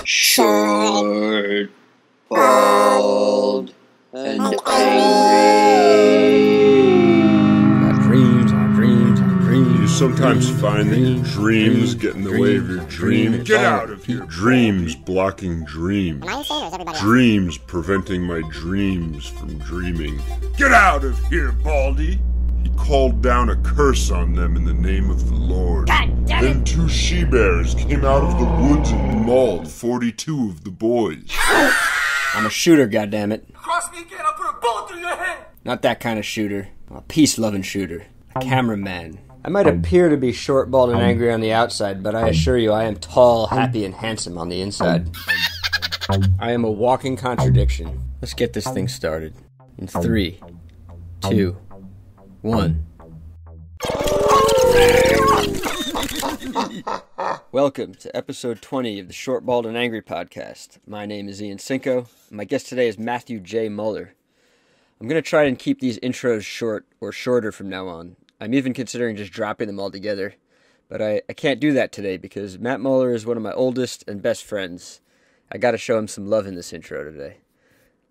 Short, bald, and angry. You sometimes find that your dreams get in the way of your dream. Get out of here! Dreams blocking dreams. Dreams preventing my dreams from dreaming. Get out of here, Baldy! He called down a curse on them in the name of the Lord. Then 2 she-bears came out of the woods and mauled 42 of the boys. I'm a shooter, goddammit. Cross me again, I'll put a bullet through your head! Not that kind of shooter. I'm a peace-loving shooter. A cameraman. I might appear to be short, bald, and angry on the outside, but I assure you I am tall, happy, and handsome on the inside. I am a walking contradiction. Let's get this thing started. In 3, 2, 1. Welcome to episode 20 of the Short, Bald, and Angry podcast. My name is Ian Cinco, and my guest today is Matthew J. Mahler. I'm going to try and keep these intros short or shorter from now on. I'm even considering just dropping them all together, but I can't do that today because Matt Mahler is one of my oldest and best friends. I got to show him some love in this intro today.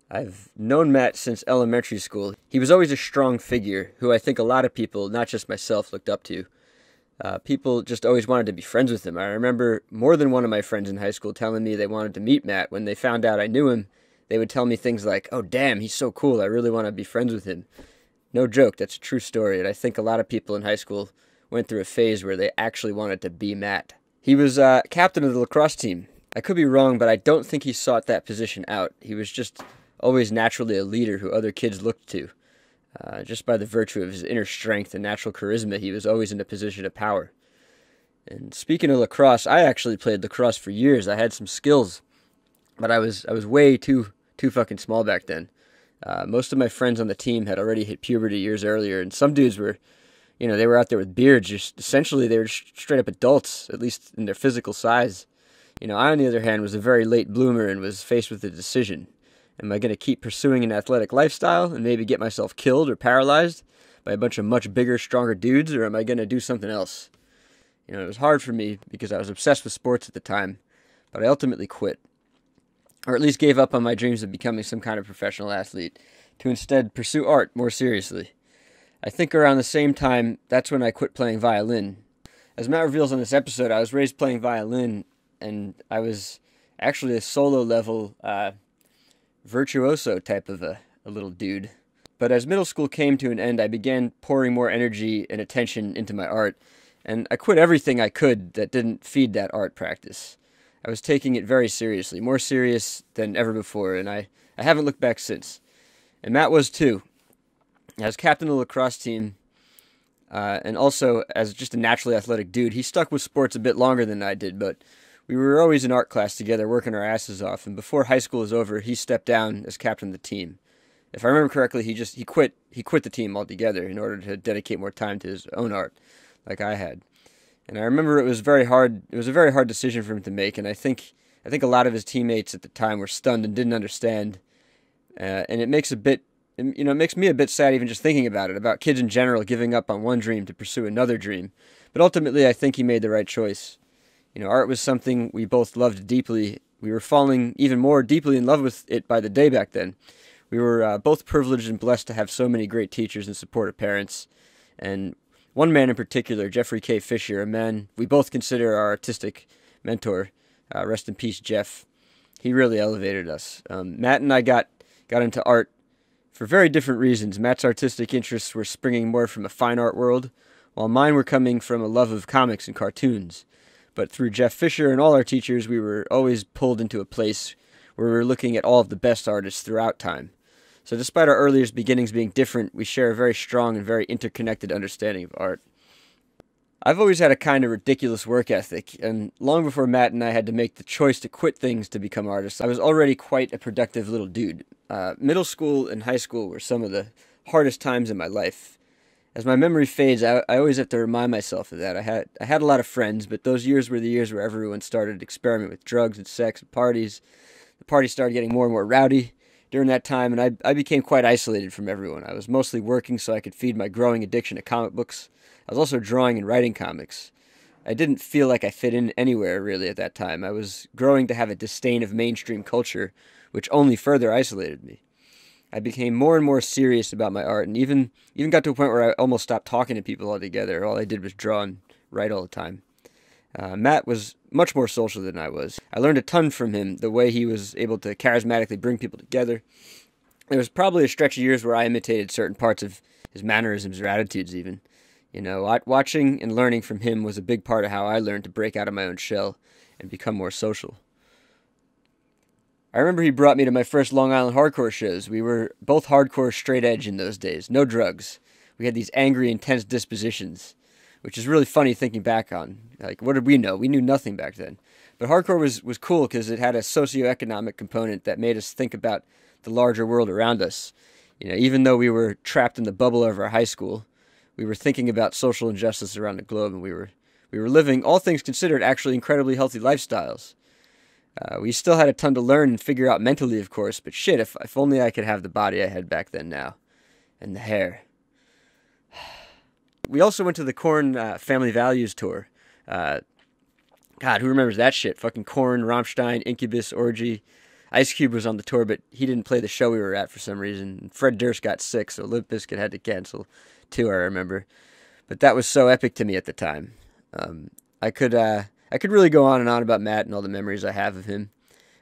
I've known Matt since elementary school. He was always a strong figure who I think a lot of people, not just myself, looked up to. People just always wanted to be friends with him. I remember more than one of my friends in high school telling me they wanted to meet Matt. When they found out I knew him, they would tell me things like, "Oh, damn, he's so cool. I really want to be friends with him." No joke, that's a true story, and I think a lot of people in high school went through a phase where they actually wanted to be Matt. He was captain of the lacrosse team. I could be wrong, but I don't think he sought that position out. He was just always naturally a leader who other kids looked to. Just by the virtue of his inner strength and natural charisma, he was always in a position of power. And speaking of lacrosse, I actually played lacrosse for years. I had some skills, but I was way too fucking small back then. Most of my friends on the team had already hit puberty years earlier, and some dudes were, they were out there with beards. Just essentially, they were straight up adults, at least in their physical size. I, on the other hand, was a very late bloomer and was faced with a decision. Am I going to keep pursuing an athletic lifestyle and maybe get myself killed or paralyzed by a bunch of much bigger, stronger dudes, or am I going to do something else? It was hard for me because I was obsessed with sports at the time, but I ultimately quit. Or at least gave up on my dreams of becoming some kind of professional athlete, to instead pursue art more seriously. I think around the same time, that's when I quit playing violin. As Matt reveals on this episode, I was raised playing violin, and I was actually a solo-level virtuoso type of a little dude. But as middle school came to an end, I began pouring more energy and attention into my art, and I quit everything I could that didn't feed that art practice. I was taking it very seriously, more serious than ever before, and I haven't looked back since. And Matt was too. As captain of the lacrosse team, and also as just a naturally athletic dude, he stuck with sports a bit longer than I did, but we were always in art class together, working our asses off, and before high school was over, he stepped down as captain of the team. If I remember correctly, he quit the team altogether in order to dedicate more time to his own art, like I had. And I remember it was very hard. It was a very hard decision for him to make, and I think a lot of his teammates at the time were stunned and didn't understand. And it makes it makes me a bit sad even just thinking about it, about kids in general giving up on one dream to pursue another dream. But ultimately, I think he made the right choice. Art was something we both loved deeply. We were falling even more deeply in love with it by the day back then. We were both privileged and blessed to have so many great teachers and supportive parents, and one man in particular, Jeffrey K. Fisher, a man we both consider our artistic mentor. Rest in peace, Jeff. He really elevated us. Matt and I got into art for very different reasons. Matt's artistic interests were springing more from a fine art world, while mine were coming from a love of comics and cartoons. But through Jeff Fisher and all our teachers, we were always pulled into a place where we were looking at all of the best artists throughout time. So despite our earliest beginnings being different, we share a very strong and very interconnected understanding of art. I've always had a kind of ridiculous work ethic, and long before Matt and I had to make the choice to quit things to become artists, I was already quite a productive little dude. Middle school and high school were some of the hardest times in my life. As my memory fades, I always have to remind myself of that. I had a lot of friends, but those years were the years where everyone started to experiment with drugs and sex and parties. The parties started getting more and more rowdy during that time, and I became quite isolated from everyone. I was mostly working so I could feed my growing addiction to comic books. I was also drawing and writing comics. I didn't feel like I fit in anywhere really at that time. I was growing to have a disdain of mainstream culture, which only further isolated me. I became more and more serious about my art, and even got to a point where I almost stopped talking to people altogether. All I did was draw and write all the time. Matt was much more social than I was. I learned a ton from him, the way he was able to charismatically bring people together. There was probably a stretch of years where I imitated certain parts of his mannerisms or attitudes even. You know, watching and learning from him was a big part of how I learned to break out of my own shell and become more social. I remember he brought me to my first Long Island hardcore shows. We were both hardcore straight edge in those days, no drugs. We had these angry, intense dispositions, which is really funny thinking back on. Like, what did we know? We knew nothing back then. But hardcore was cool because it had a socioeconomic component that made us think about the larger world around us. You know, even though we were trapped in the bubble of our high school, we were thinking about social injustice around the globe, and we were living, all things considered, actually incredibly healthy lifestyles. We still had a ton to learn and figure out mentally, of course, but shit, if only I could have the body I had back then now. And the hair. We also went to the Korn Family Values Tour. God, who remembers that shit? Fucking Korn, Rammstein, Incubus, Orgy. Ice Cube was on the tour, but he didn't play the show we were at for some reason. Fred Durst got sick, so Limp Bizkit had to cancel, too, I remember. But that was so epic to me at the time. I could really go on and on about Matt and all the memories I have of him,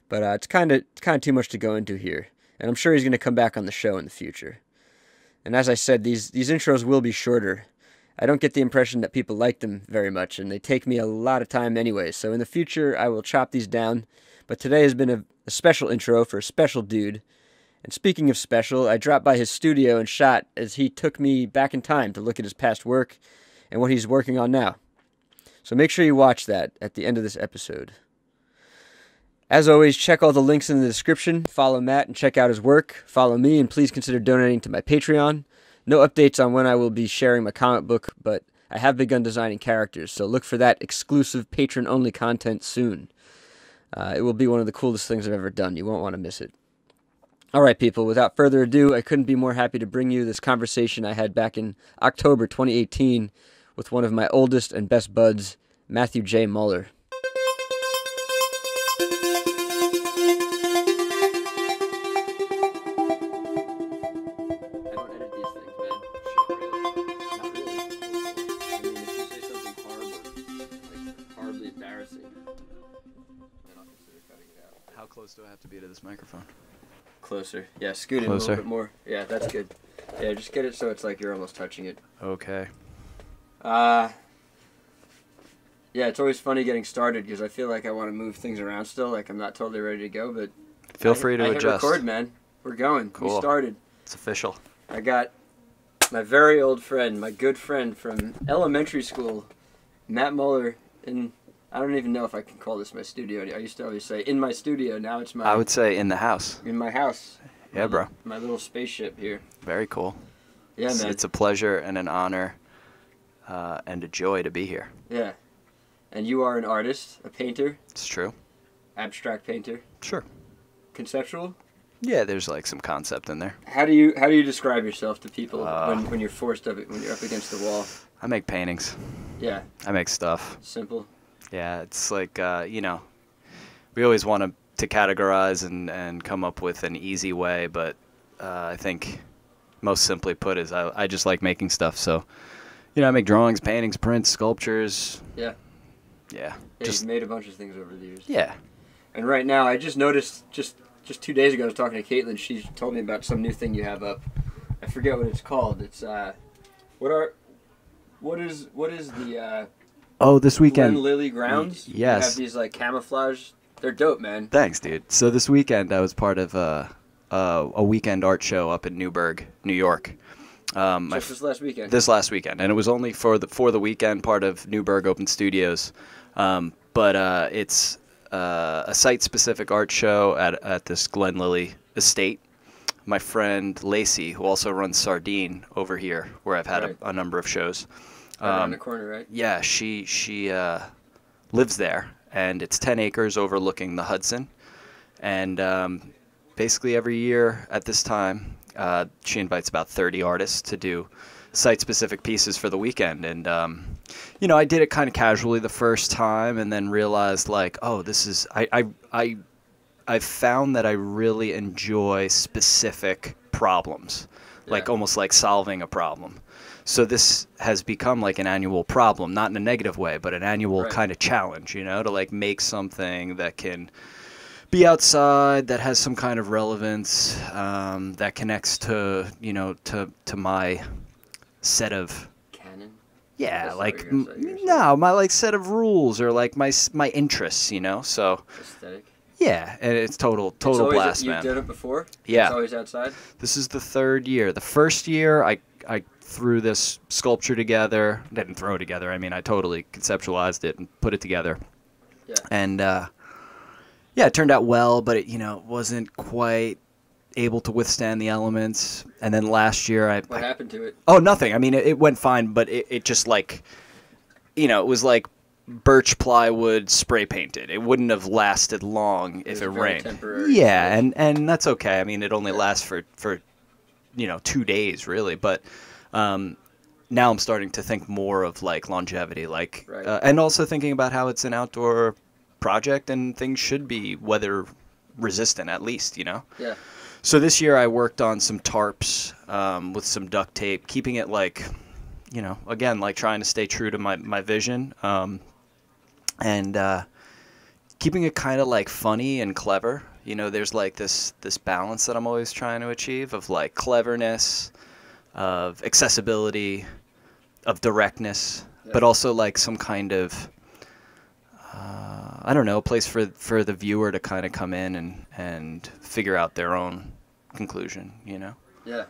but it's kind of too much to go into here. And I'm sure he's going to come back on the show in the future. And as I said, these intros will be shorter. I don't get the impression that people like them very much, and they take me a lot of time anyway. So in the future, I will chop these down. But today has been a special intro for a special dude. And speaking of special, I dropped by his studio and shot as he took me back in time to look at his past work and what he's working on now. So make sure you watch that at the end of this episode. As always, check all the links in the description. Follow Matt and check out his work. Follow me, and please consider donating to my Patreon. No updates on when I will be sharing my comic book, but I have begun designing characters, so look for that exclusive patron-only content soon. It will be one of the coolest things I've ever done. You won't want to miss it. All right, people, without further ado, I couldn't be more happy to bring you this conversation I had back in October 2018 with one of my oldest and best buds, Matthew J. Mahler. How close do I have to be to this microphone? Closer. Yeah, scoot in a little bit more. Yeah, that's good. Yeah, just get it so it's like you're almost touching it. Okay. Yeah, it's always funny getting started because I feel like I want to move things around still. Like I'm not totally ready to go, but feel free to adjust. Hit record, man. We're going. Cool. We started. It's official. I got my very old friend, my good friend from elementary school, Matt Mahler, and I don't even know if I can call this my studio. I used to always say in my studio. Now it's my. I would say in the house. In my house. Yeah, bro. My little spaceship here. Very cool. Yeah, man. It's a pleasure and an honor and a joy to be here. Yeah. And you are an artist, a painter. It's true. Abstract painter. Sure. Conceptual. Yeah, there's like some concept in there. How do you describe yourself to people when you're forced of it, when you're up against the wall? I make paintings. Yeah. I make stuff. Simple. Yeah, it's like we always want to categorize and come up with an easy way, but I think most simply put is I just like making stuff. So, I make drawings, paintings, prints, sculptures. Yeah. Yeah. You've made a bunch of things over the years. Yeah. And right now, I just noticed just 2 days ago, I was talking to Caitlin. She told me about some new thing you have up. I forget what it's called. It's what is the this weekend. Glen Lily grounds? Yes. You have these like camouflage. They're dope, man. Thanks, dude. So this weekend I was part of a weekend art show up in Newburgh, New York. This last weekend. This last weekend, and it was only for the weekend part of Newburgh Open Studios, but it's a site-specific art show at this Glen Lily estate. My friend Lacey, who also runs Sardine over here, where I've had a number of shows. Right around the corner, right? Yeah, she lives there, and it's 10 acres overlooking the Hudson, and basically every year at this time, she invites about 30 artists to do site-specific pieces for the weekend, and you know, I did it kind of casually the first time, and then realized like, oh, this is I found that I really enjoy specific problems, like almost like solving a problem. So this has become like an annual problem, not in a negative way, but an annual kind of challenge, you know, to like make something that can be outside, that has some kind of relevance, that connects to, you know, to my set of Canon? yeah, That's like what you're saying. no, my like set of rules or like my interests, you know. So Aesthetic. yeah, and it's total It's always, blast, you've man. done it before? Yeah. It's always outside? This is the third year. The first year, I threw this sculpture together. Didn't throw it together. I mean, I totally conceptualized it and put it together. Yeah. And yeah, it turned out well, but it, you know, wasn't quite able to withstand the elements. And then last year, What happened to it? oh, nothing. I mean, it went fine, but it just like, you know, it was like birch plywood spray painted. It wouldn't have lasted long if it very rained. temporary. Yeah, and that's okay. I mean, it only lasts for you know 2 days really, but now I'm starting to think more of like longevity, like and also thinking about how it's an outdoor project and things should be weather resistant at least, you know. Yeah. So this year I worked on some tarps with some duct tape, keeping it like, you know, again, like trying to stay true to my vision, and keeping it kind of like funny and clever. You know, there's like this balance that I'm always trying to achieve of like cleverness, of accessibility, of directness, but also like some kind of I don't know, a place for the viewer to kind of come in and figure out their own conclusion, you know? Yeah.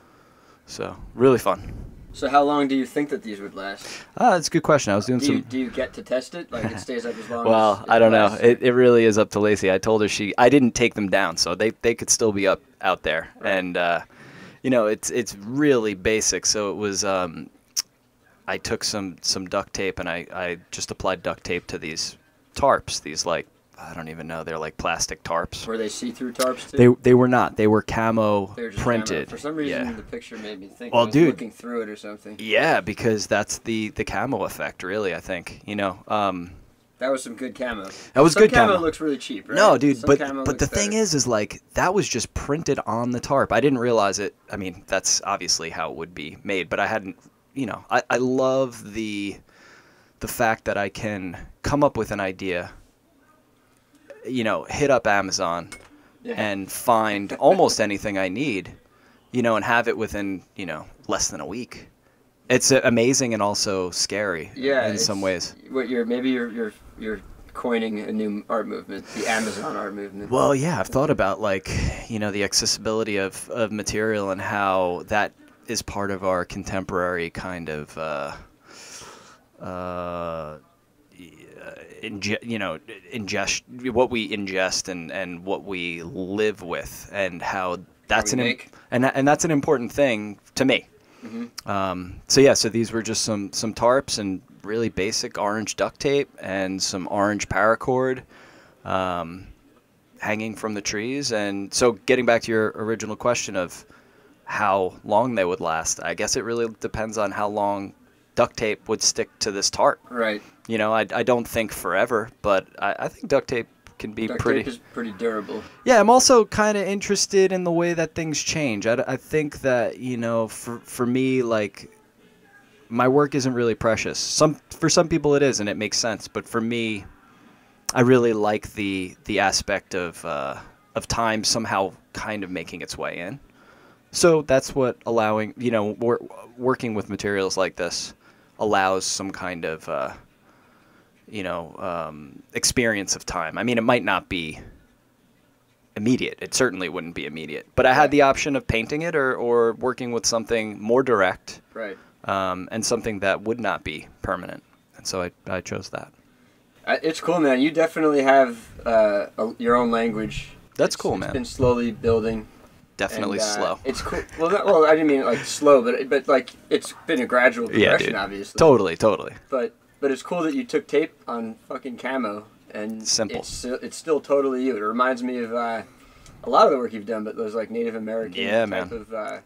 So, really fun. So how long do you think that these would last? That's a good question. I was doing Do you get to test it? Like it stays up as long as well, it I don't know. lasts? It really is up to Lacey. I told her I didn't take them down, so they could still be up out there. Right. And, you know, it's really basic. So it was, I took some duct tape and I just applied duct tape to these tarps, these like, I don't even know, they're like plastic tarps. Were they see-through tarps too? They were not. They were camo They were just printed. camo. For some reason, yeah. the picture made me think Well, I was dude. looking through it or something. Yeah, because that's the camo effect, really, I think. You know, That was some good camo. That was some good camo. looks really cheap, right? no, dude, Some camo but the looks thing better. is like that was just printed on the tarp. I didn't realize it. I mean, that's obviously how it would be made, but I hadn't, you know, I love the fact that I can come up with an idea, you know, hit up Amazon and find almost anything I need, you know, and have it within, you know, less than a week. It's amazing and also scary in some ways. What you're coining a new art movement, the Amazon art movement. Well, yeah, I've thought about like, you know, the accessibility of material and how that is part of our contemporary kind of ingest, what we ingest and what we live with, and how that's and that's an important thing to me. Mm-hmm. So yeah, so these were just some tarps and really basic orange duct tape and some orange paracord hanging from the trees. And so getting back to your original question of how long they would last, I guess it really depends on how long duct tape would stick to this tarp. Right. You know, I don't think forever, but I think duct tape can be Duct pretty... tape is pretty durable. Yeah, I'm also kind of interested in the way that things change. I think that, you know, for me, like, my work isn't really precious. For some people it is, and it makes sense. But for me, I really like the aspect of time somehow kind of making its way in. So that's what allowing, you know, working with materials like this allows some kind of, experience of time. I mean, it might not be immediate. It certainly wouldn't be immediate. But I had the option of painting it or working with something more direct. Right. And something that would not be permanent. And so I chose that. It's cool, man. You definitely have your own language. That's cool, man. It's been slowly building. Definitely slow. It's cool. Well, I didn't mean like slow, but like it's been a gradual progression, dude. obviously. Totally. But it's cool that you took tape on fucking camo and Simple. It's still totally you. It reminds me of a lot of the work you've done, but those like Native American type man. of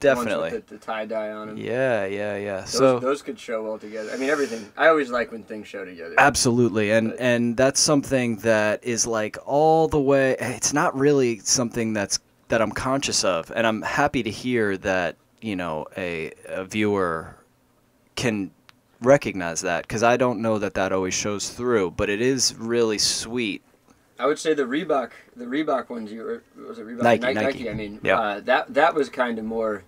Definitely. The ones with the tie-dye on them. Yeah. Those could show well together. I mean, everything. I always like when things show together. Absolutely, and that's something that is like all the way. It's not really something that I'm conscious of, and I'm happy to hear that a viewer can recognize that, because I don't know that always shows through, but it is really sweet. I would say the Reebok ones. Was it Reebok? Nike. I mean, yeah. That was kind of more.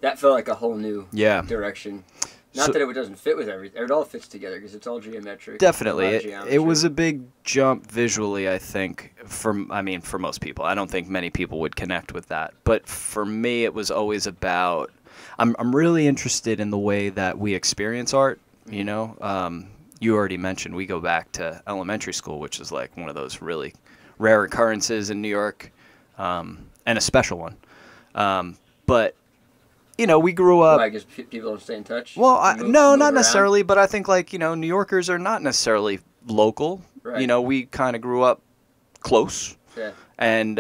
That felt like a whole new direction. Not that it doesn't fit with everything. It all fits together because it's all geometric. Definitely. It was a big jump visually, I think, for most people. I don't think many people would connect with that. But for me, it was always about... I'm really interested in the way that we experience art, you know? You already mentioned we go back to elementary school, which is like one of those really rare occurrences in New York, and a special one. But... we grew up... I guess people don't stay in touch? Well, no, not necessarily, but I think, New Yorkers are not necessarily local. Right. We kind of grew up close. Yeah. And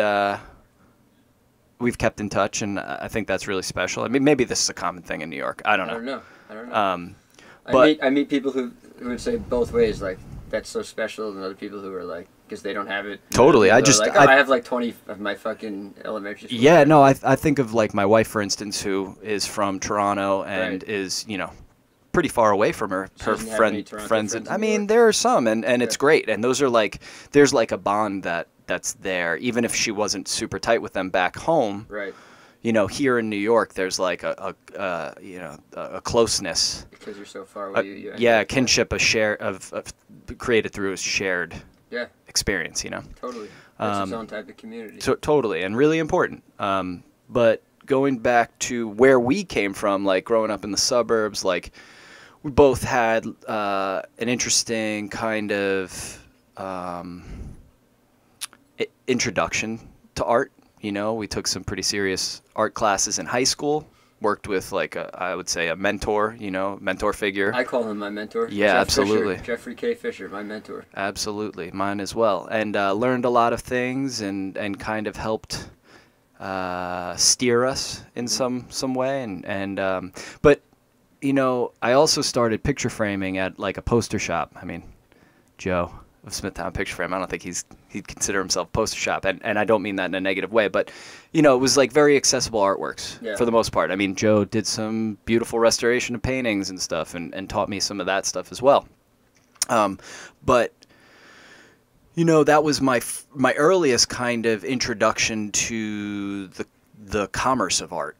we've kept in touch, and I think that's really special. I mean, maybe this is a common thing in New York. I don't know. I don't know. I meet people who would say both ways, like, that's so special, and other people who are like, because they don't have it. Totally. I have like 20 of my fucking elementary school. Yeah, no, I think of like my wife, for instance, who is from Toronto and is, pretty far away from her friends. I mean, there are some, and it's great. And those are like, there's like a bond that's there, even if she wasn't super tight with them back home. Right. Here in New York, there's like a closeness. Because you're so far away. Kinship, of created through a shared experience, Totally. It's its own type of community. So totally, and really important. But going back to where we came from, like growing up in the suburbs, like we both had an interesting kind of introduction to art. We took some pretty serious art classes in high school. Worked with I would say a mentor, mentor figure. I call him my mentor. Yeah, absolutely. Jeffrey K. Fisher, my mentor. Absolutely, mine as well. And learned a lot of things and kind of helped steer us in some way. But I also started picture framing at like a poster shop. I mean, Joe of Smithtown Picture Frame. I don't think he'd consider himself a poster shop, and I don't mean that in a negative way, but it was like very accessible artworks for the most part. I mean, Joe did some beautiful restoration of paintings and stuff, and taught me some of that stuff as well. But that was my earliest kind of introduction to the commerce of art,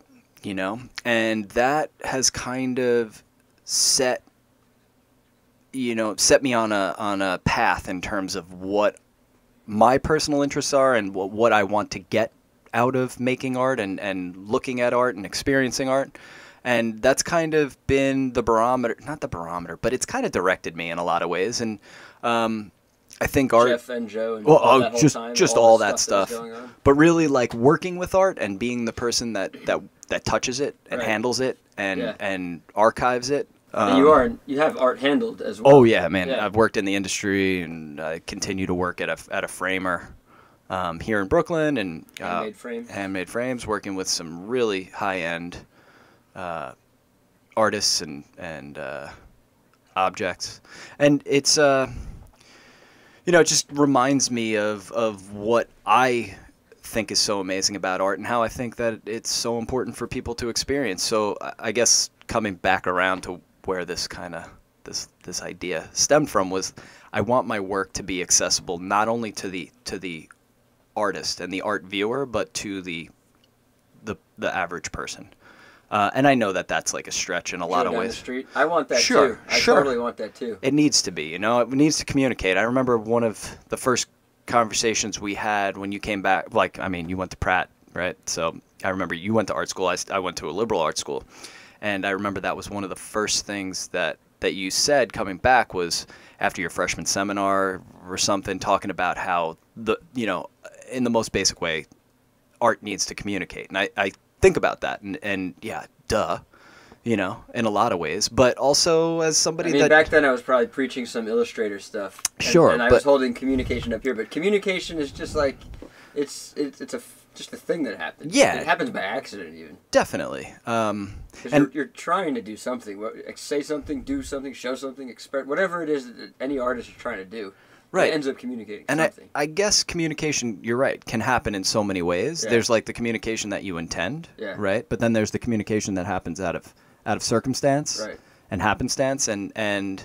and that has kind of set me on a path in terms of what my personal interests are and what I want to get out of making art and looking at art and experiencing art. And that's kind of been the barometer, not the barometer, but it's kind of directed me in a lot of ways. And I think art... Jeff and Joe and all that stuff. But really like working with art and being the person that touches it and handles it and archives it. And you have art handled as well. Oh yeah, man! Yeah. I've worked in the industry, and I continue to work at a framer here in Brooklyn, and handmade frames, working with some really high end artists and objects, and it's it just reminds me of what I think is so amazing about art and how I think that it's so important for people to experience. So I guess coming back around to where this kind of this idea stemmed from was I want my work to be accessible not only to the artist and the art viewer, but to the average person. And I know that that's like a stretch in a lot of ways. The street. I want that too. I totally want that too. It needs to be, it needs to communicate. I remember one of the first conversations we had when you came back, you went to Pratt, right? So I remember you went to art school. I went to a liberal art school. And I remember that was one of the first things that you said coming back was after your freshman seminar or something, talking about how in the most basic way, art needs to communicate. And I think about that and yeah, duh, in a lot of ways, but also as somebody back then I was probably preaching some Illustrator stuff. And I was holding communication up here, but communication is just like, it's just a thing that happens. Yeah. It happens by accident even. Definitely. And you're trying to do something. Say something, do something, show something, express whatever it is that any artist is trying to do. Right. It ends up communicating and something. I guess communication, you're right, can happen in so many ways. Yeah. There's like the communication that you intend, right? But then there's the communication that happens out of circumstance and happenstance, and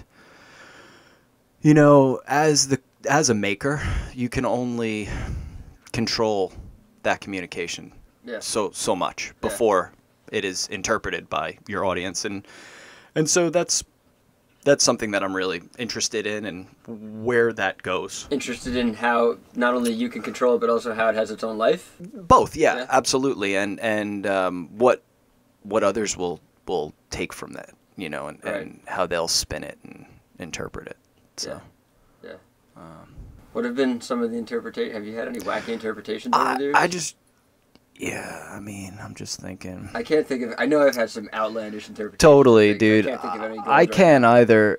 you know, as a maker, you can only control that communication so much before it is interpreted by your audience, and so that's something that I'm really interested in, and where that goes. Interested in how not only you can control it, but also how it has its own life? Both, yeah. Absolutely. And what others will take from that, you know, and how they'll spin it and interpret it. So. Yeah. What have been some of the interpretation? Have you had any wacky interpretations over the years? I mean, I'm just thinking. I can't think of. I know I've had some outlandish interpretations. Totally, dude. I can't think of any. I can't either.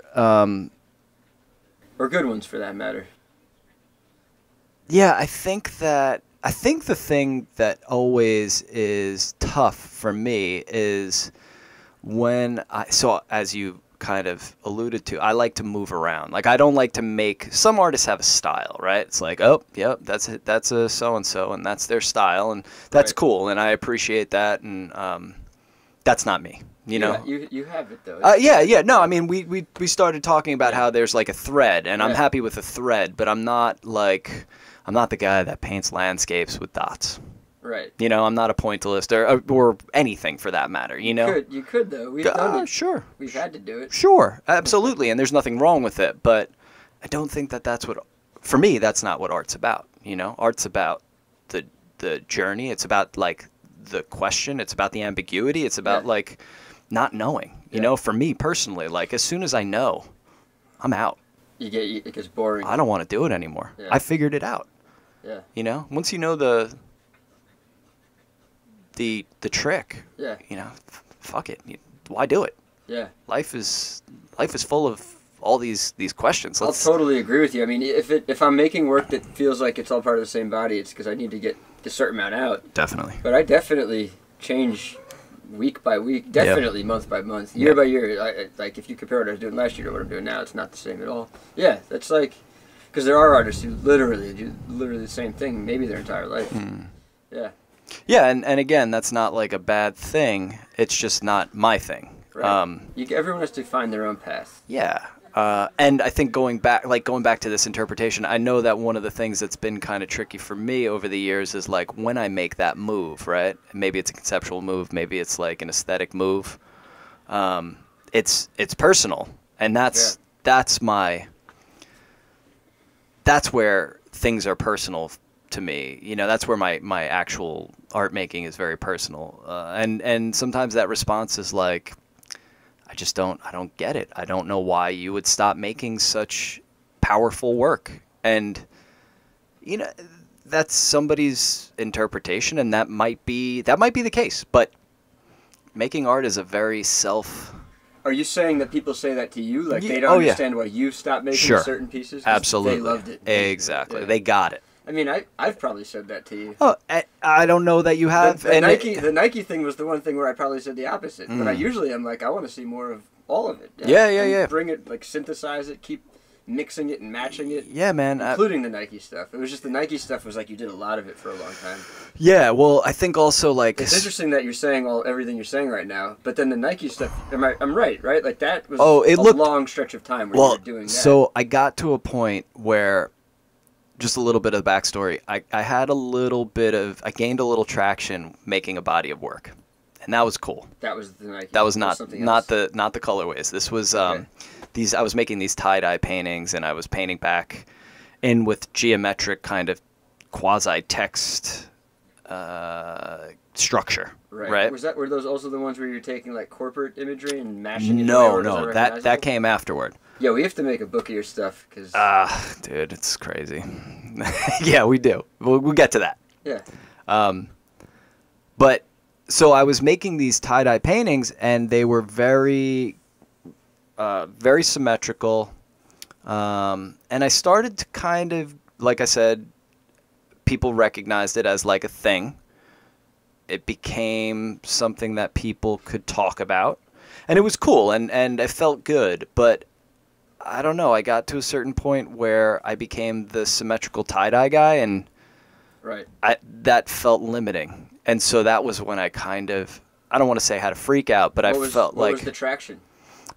Or good ones, for that matter. Yeah, I think the thing that always is tough for me is when as you kind of alluded to, I like to move around. Like, I don't like to make. Some artists have a style, right? It's like, oh, yep, that's a so and so, and that's their style, and that's cool, and I appreciate that, and that's not me. You know, you have it though. Yeah. No, I mean, we started talking about how there's like a thread, and I'm happy with a thread, but I'm not the guy that paints landscapes with dots. Right. You know, I'm not a pointillist or anything for that matter. You know. You could though. We've done it. Sure. We've had to do it. Sure, absolutely, and there's nothing wrong with it, but I don't think that's what. For me, that's not what art's about. You know, art's about the journey. It's about like the question. It's about the ambiguity. It's about like not knowing. You know, for me personally, like as soon as I know, I'm out. It gets boring. I don't want to do it anymore. Yeah. I figured it out. Yeah. You know, once you know the trick. Yeah. You know, fuck it. Why do it? Yeah. Life is full of all these questions. I'll totally agree with you. I mean, if I'm making work that feels like it's all part of the same body, it's because I need to get a certain amount out. Definitely. But I definitely change week by week, definitely month by month, year by year. Like if you compare what I was doing last year to what I'm doing now, it's not the same at all. Yeah, that's like, because there are artists who literally do the same thing, maybe their entire life. Yeah. Yeah, and again, that's not like a bad thing. It's just not my thing. Right. Everyone has to find their own path. Yeah. And I think going back to this interpretation, I know that one of the things that's been kind of tricky for me over the years is like when I make that move, right? Maybe it's a conceptual move, maybe it's like an aesthetic move. It's personal, and that's where things are personal to me. You know, that's where my actual art making is very personal. And sometimes that response is like, I don't get it. I don't know why you would stop making such powerful work. And, you know, that's somebody's interpretation, and that might be the case. But making art is a very Are you saying that people say that to you? Like they don't understand why you stopped making certain pieces? Absolutely. They loved it. Exactly. They got it. I mean, I've probably said that to you. Oh, I don't know that you have. The Nike thing was the one thing where I probably said the opposite. But I'm like, I want to see more of all of it. Yeah. Bring it, like synthesize it, keep mixing it and matching it. Yeah, man. Including the Nike stuff. It was just the Nike stuff was like you did a lot of it for a long time. Yeah, well, I think also like it's interesting that you're saying everything you're saying right now, but then the Nike stuff. I'm right? Like that was long stretch of time where you were doing that. So I got to a point where. Just a little bit of the backstory. I gained a little traction making a body of work, and that was cool. That was the Nike. That was not the colorways. This was I was making these tie-dye paintings, and I was painting back in with geometric kind of quasi-text structure. Right. Were those also the ones where you're taking like corporate imagery and mashing it? No, that came afterward. Yeah, we have to make a book of your stuff because. Dude, it's crazy. Yeah, we do. We'll get to that. Yeah. But so I was making these tie-dye paintings, and they were very, very symmetrical. And I started to kind of, like I said, people recognized it as like a thing. It became something that people could talk about, and it was cool, and it felt good. But I don't know, I got to a certain point where I became the symmetrical tie-dye guy, and Right. that felt limiting. And so that was when I kind of, I don't want to say I had a freak out, but What was the traction?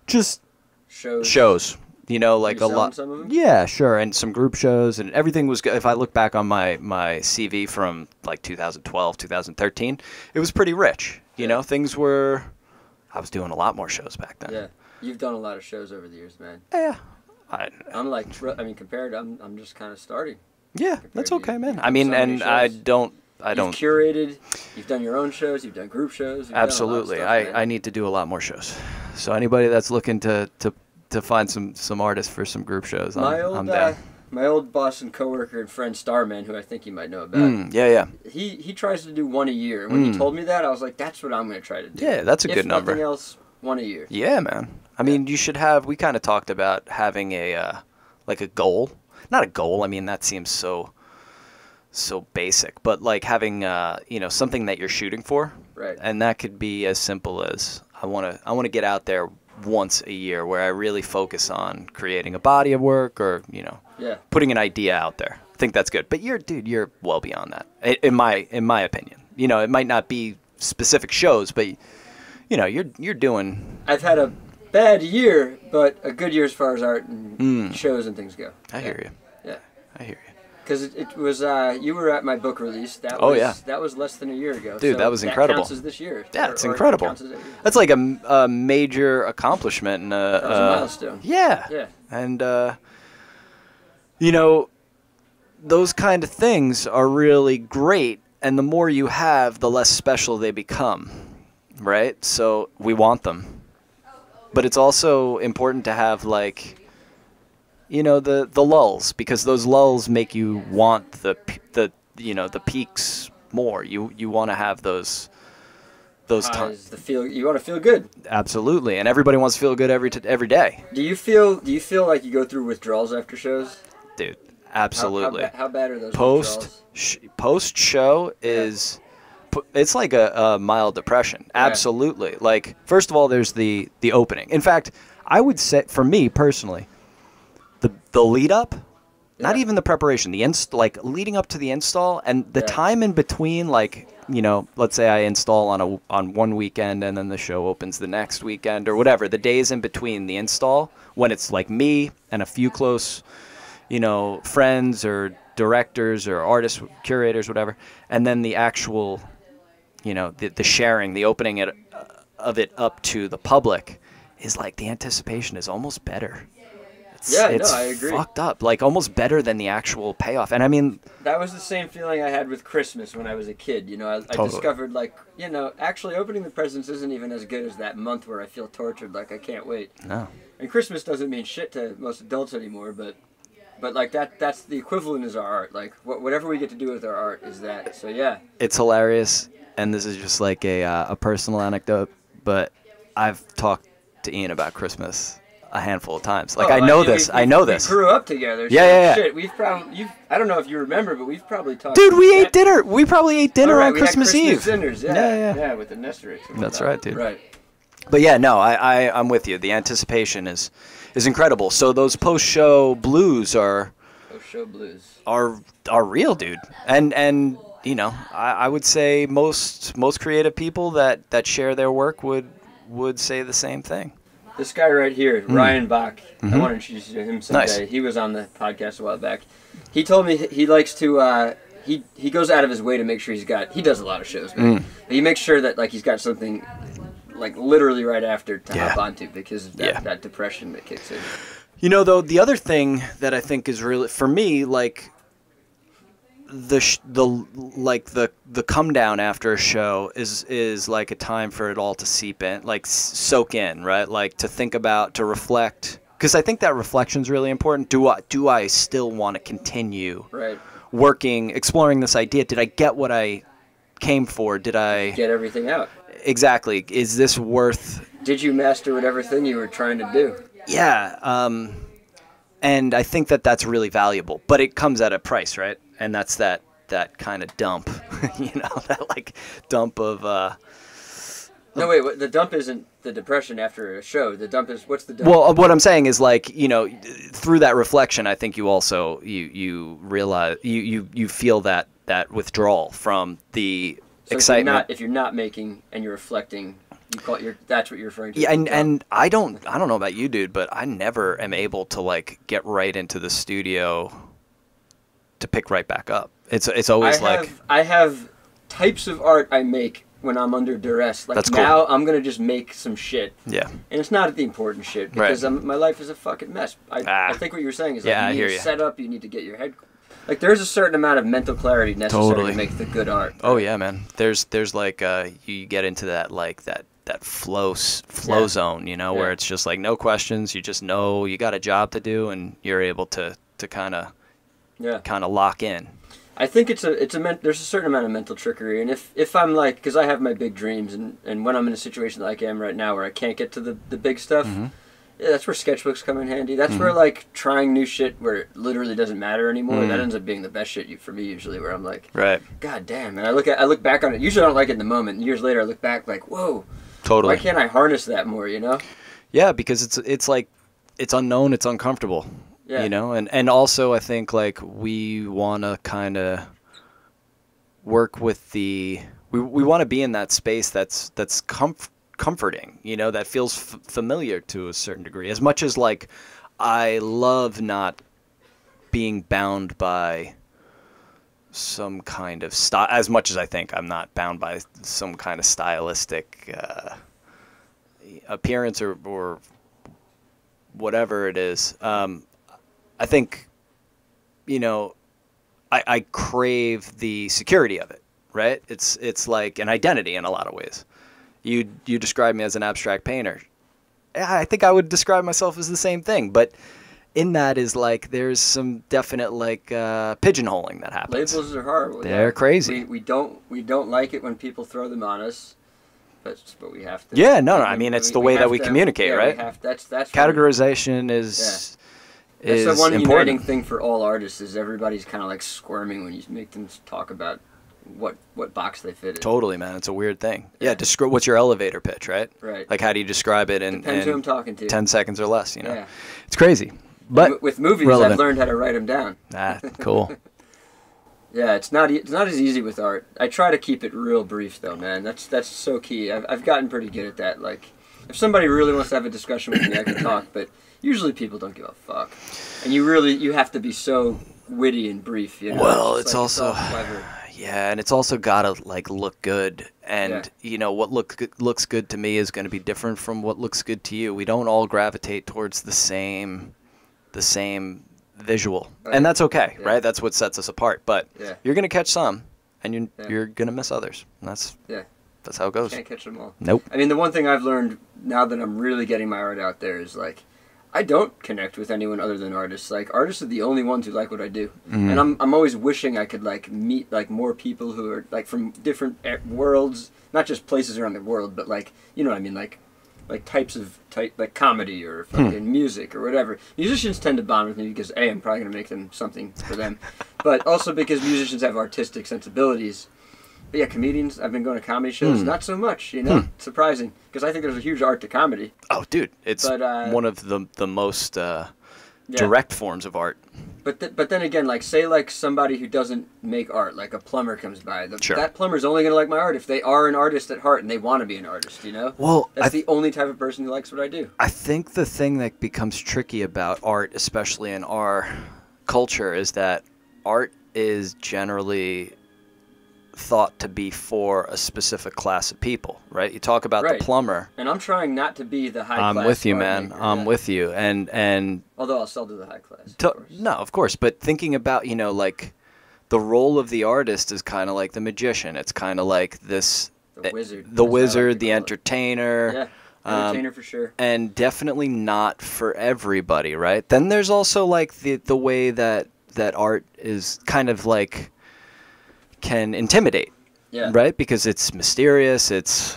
just Shows. you know, like You a lot. selling some of them? Yeah, sure. And some group shows, and everything was good. If I look back on my CV from like 2012, 2013, it was pretty rich. You know, I was doing a lot more shows back then. Yeah. You've done a lot of shows over the years, man. Yeah. Compared, I'm just kind of starting. Yeah, that's to you. okay, man. You've I mean, done so many and I shows. don't. You've curated. You've done your own shows. You've done group shows. You've Absolutely. Done a lot of stuff, I need to do a lot more shows. So anybody that's looking to find some artists for some group shows, I'm down. My old boss and coworker and friend Starman, who I think you might know about. Yeah. He tries to do one a year. When he told me that, I was like, that's what I'm going to try to do. Yeah, that's a good number. If nothing else, one a year. Yeah, man. I mean, you should have. We kind of talked about having a goal. Not a goal. I mean, that seems so basic. But like having something that you're shooting for. Right. And that could be as simple as I want to get out there once a year where I really focus on creating a body of work or putting an idea out there. I think that's good. But you're well beyond that in my opinion. You know, it might not be specific shows, but you're doing. I've had a bad year, but a good year as far as art and shows and things go. I hear you. Yeah. I hear you. Because it was, you were at my book release. That was less than a year ago. Dude, so that was incredible. That counts as this year. Yeah, it's or incredible. It counts as That's like a major accomplishment. And that was a milestone. Yeah. Yeah. And, those kind of things are really great. And the more you have, the less special they become. Right? So we want them. But it's also important to have, like, the lulls, because those lulls make you want the peaks more. You want to have those times. You want to feel good. Absolutely, and everybody wants to feel good every day. Do you feel like you go through withdrawals after shows? Dude, absolutely. How bad are those withdrawals? Post show is. It's like a mild depression. Absolutely. Like, first of all, there's the opening. In fact, I would say, for me personally, the lead up, not even the preparation, like leading up to the install and the time in between, like, let's say I install on one weekend and then the show opens the next weekend or whatever, the days in between the install, when it's like me and a few close, friends or directors or artists, curators, whatever, and then the actual, the sharing, the opening of it up to the public is like the anticipation is almost better. It's I agree. Fucked up, like almost better than the actual payoff. And I mean, that was the same feeling I had with Christmas when I was a kid. I discovered, like, actually opening the presents isn't even as good as that month where I feel tortured, like I can't wait. No. And Christmas doesn't mean shit to most adults anymore, but like that's the equivalent is our art. Like whatever we get to do with our art is that. So yeah. It's hilarious, and this is just like a personal anecdote, but I've talked to Ian about Christmas a handful of times. Like, I know this. We grew up together. So Yeah. Shit, we've probably. I don't know if you remember, but we've probably talked. Dude, we ate dinner. We probably ate dinner on Christmas Eve. Dinners, yeah, with the Nestorics. That's right, dude. Right. But yeah, no, I'm with you. The anticipation is incredible. So those post-show blues are real, dude. And I would say most creative people that share their work would say the same thing. This guy right here, Ryan Bach, Mm-hmm. I want to introduce you to him someday. Nice. He was on the podcast a while back. He told me he likes to, he goes out of his way to make sure he does a lot of shows, man. He makes sure that, like, he's got something, like, literally right after to hop onto because of that depression that kicks in. Though, the other thing that I think is really, for me, like, the come down after a show is like a time for it all to seep in, like soak in, right? Like to think about, to reflect, because I think that reflection is really important. Do I still want to continue working, exploring this idea? Did I get what I came for? Did I get everything out? Exactly. Is this worth? Did you master whatever thing you were trying to do? Yeah. And I think that's really valuable, but it comes at a price, right? And that's that that kind of dump, that like dump of. No, wait. The dump isn't the depression after a show. The dump is what's the dump? Well, what I'm saying is like through that reflection, I think you also you realize you feel that withdrawal from the excitement. If you're not making and you're reflecting, that's what you're referring to. Yeah, and I don't know about you, dude, but I never am able to like get right into the studio to pick right back up. It's always I have types of art I make when I'm under duress. Like, that's cool. Now I'm going to just make some shit. Yeah. And it's not the important shit because my life is a fucking mess. I think what you were saying is like, you need to set up, you need to get your head... Like, there's a certain amount of mental clarity necessary to make the good art. Oh, yeah, man. There's like, you get into that, like, that flow zone, where it's just like no questions. You just know you got a job to do and you're able to kind of lock in. I think there's a certain amount of mental trickery, and if I'm like, because I have my big dreams, and when I'm in a situation like I am right now where I can't get to the big stuff, that's where sketchbooks come in handy. That's where like trying new shit where it literally doesn't matter anymore. That ends up being the best shit for me usually, where I'm like, God damn, and I look back on it. Usually I don't like it in the moment. And years later I look back like, whoa, totally. Why can't I harness that more? Yeah, because it's like it's unknown, it's uncomfortable. Yeah. And also I think like we want to kind of work with we want to be in that space that's comforting, that feels familiar to a certain degree. As much as like I love not being bound by some kind of style, as much as I think I'm not bound by some kind of stylistic appearance or whatever it is. I think, I crave the security of it, right? It's like an identity in a lot of ways. You describe me as an abstract painter. Yeah, I think I would describe myself as the same thing, but in that is like there's some definite like pigeonholing that happens. Labels are horrible. They're crazy. We don't like it when people throw them on us. But we have to. Yeah, no. I mean, it's the way that we communicate, right? That's categorization is. That's the one important. uniting thing for all artists is everybody's kind of like squirming when you make them talk about what box they fit in. Totally, man. It's a weird thing. Yeah, what's your elevator pitch, right? Right. Like, how do you describe it in Depends who I'm talking to. 10 seconds or less, Yeah. It's crazy. But with movies, relevant. I've learned how to write them down. Cool. Yeah, it's not as easy with art. I try to keep it real brief, though, man. That's so key. I've gotten pretty good at that. Like, if somebody really wants to have a discussion with me, I can talk, but usually people don't give a fuck. And you have to be so witty and brief, Well, it's like, also clever. Yeah, and it's also gotta like look good, and what looks good to me is going to be different from what looks good to you. We don't all gravitate towards the same visual, and that's okay, right? That's what sets us apart. But you're going to catch some, and you're going to miss others. And that's how it goes. Can't catch them all. Nope. I mean, the one thing I've learned now that I'm really getting my art out there is like, I don't connect with anyone other than artists. Like, artists are the only ones who like what I do. And I'm always wishing I could like meet like more people who are like from different worlds, not just places around the world, but like, you know what I mean, like types of like comedy or fucking music or whatever. Musicians tend to bond with me because A, I'm probably gonna make them something for them, but also because musicians have artistic sensibilities. But yeah, comedians, I've been going to comedy shows, not so much, surprising, because I think there's a huge art to comedy. Oh, dude, it's one of the most direct forms of art. But then again, like, say like somebody who doesn't make art, like a plumber comes by, that plumber's only going to like my art if they are an artist at heart and they want to be an artist, Well, that's the only type of person who likes what I do. I think the thing that becomes tricky about art, especially in our culture, is that art is generally thought to be for a specific class of people, right? You talk about the plumber, and I'm trying not to be the high class. I'm with you, man. I'm with you, and although I'll still do the high class. No, of course, but thinking about like the role of the artist is kind of like the magician. It's kind of like this the wizard, the entertainer. Yeah. Entertainer for sure. And definitely not for everybody, right? Then there's also like the way that art is kind of like can intimidate, right? Because it's mysterious. It's,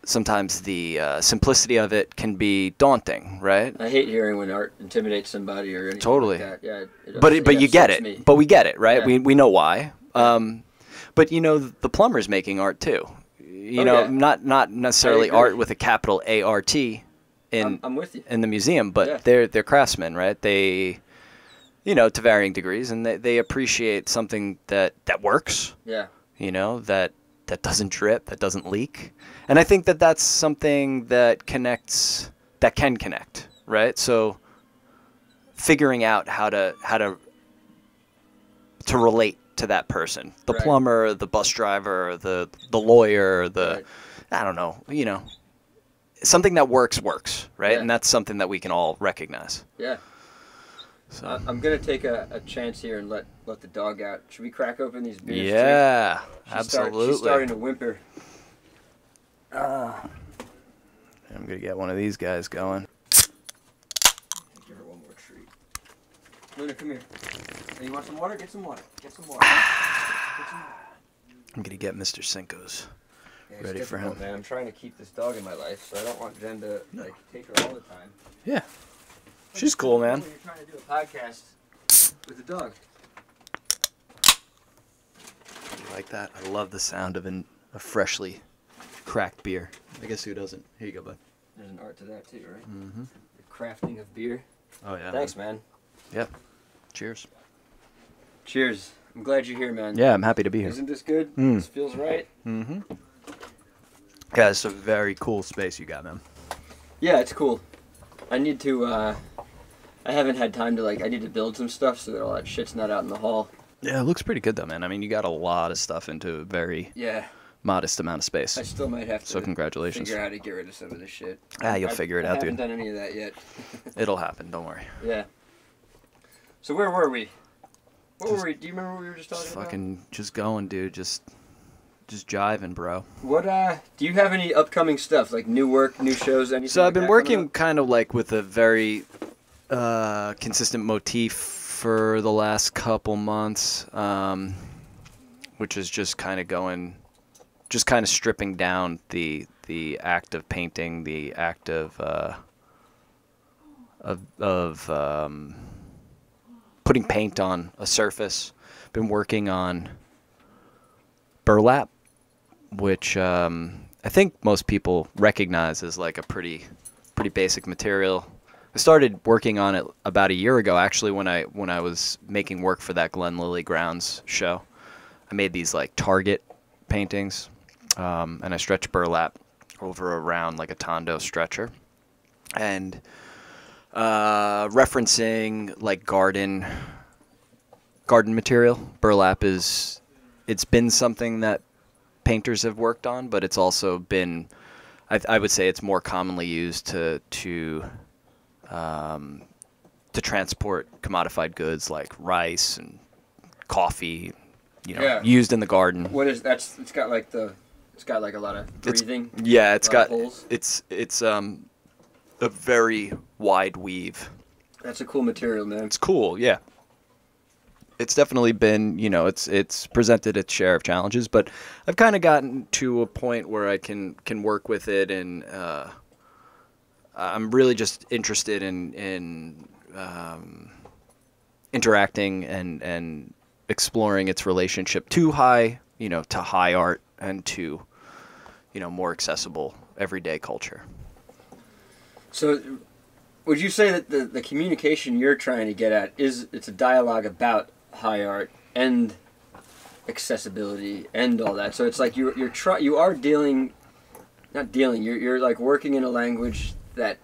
sometimes the simplicity of it can be daunting, right? I hate hearing when art intimidates somebody or anything Totally. like that. Yeah, But you get upsets it. me. But we get it, right? Yeah. We know why. But the plumber's making art too. Yeah. Not necessarily agree. art with a capital ART I'm with you. in the museum, but Yeah. they're craftsmen, right? They to varying degrees, and they appreciate something that works. Yeah. That doesn't drip, that doesn't leak. And I think that that's something that can connect, right? So figuring out how to relate to that person, the Right. plumber, the bus driver, the lawyer, Right. I don't know, something that works, right? Yeah. And that's something that we can all recognize. Yeah. So I'm gonna take a chance here and let the dog out. Should we crack open these beers? yeah, She's absolutely. starting to whimper. I'm gonna get one of these guys going. Give her one more treat. Luna, come here. Hey, you want some water? Get some water. Get some water. Get some water. I'm gonna get Mr. Cinco's Yeah, it's ready for difficult, him. Man, I'm trying to keep this dog in my life, so I don't want Jen to take her all the time. Yeah, she's cool, man. When you're trying to do a podcast with a dog. You like that? I love the sound of a freshly cracked beer. I guess who doesn't? Here you go, bud. There's an art to that too, right? Mm-hmm. The crafting of beer. Oh yeah. Thanks, man. Yep. Cheers. Cheers. I'm glad you're here, man. Yeah, I'm happy to be here. Isn't this good? Mm. This feels right. Mm-hmm. Yeah, it's a very cool space you got, man. Yeah, it's cool. I need to, I haven't had time to, I need to build some stuff so that all that shit's not out in the hall. Yeah, it looks pretty good though, man. I mean, you got a lot of stuff into a very Yeah. modest amount of space. I still might have to So congratulations. figure out how to get rid of some of this shit. You'll figure it out, I dude. haven't done any of that yet. It'll happen. Don't worry. Yeah. So where were we? What were we? Do you remember what we were just talking Just about? fucking, just going, dude. Just jiving, bro. What, do you have any upcoming stuff? Like new work, new shows, anything So like I've been that working coming up? kind of like with a very consistent motif for the last couple months, which is just kind of stripping down the act of painting, the act of putting paint on a surface. Been working on burlap, which I think most people recognize as like a pretty basic material. I started working on it about a year ago, actually, when I was making work for that Glen Lily Grounds show. I made these like target paintings, and I stretched burlap over around like a Tondo stretcher, and referencing like garden material. Burlap it's been something that painters have worked on, but it's also been, I would say it's more commonly used to transport commodified goods like rice and coffee, used in the garden. What is that's? It's got like a lot of breathing. It's a lot got of holes. it's a very wide weave. That's a cool material, man. It's cool, yeah. It's definitely been, it's presented its share of challenges, but I've kind of gotten to a point where I can work with it, and I'm really just interested in interacting and exploring its relationship to high art and to, more accessible everyday culture. So, would you say that the communication you're trying to get at it's a dialogue about high art and accessibility and all that? So it's like you're like working in a language that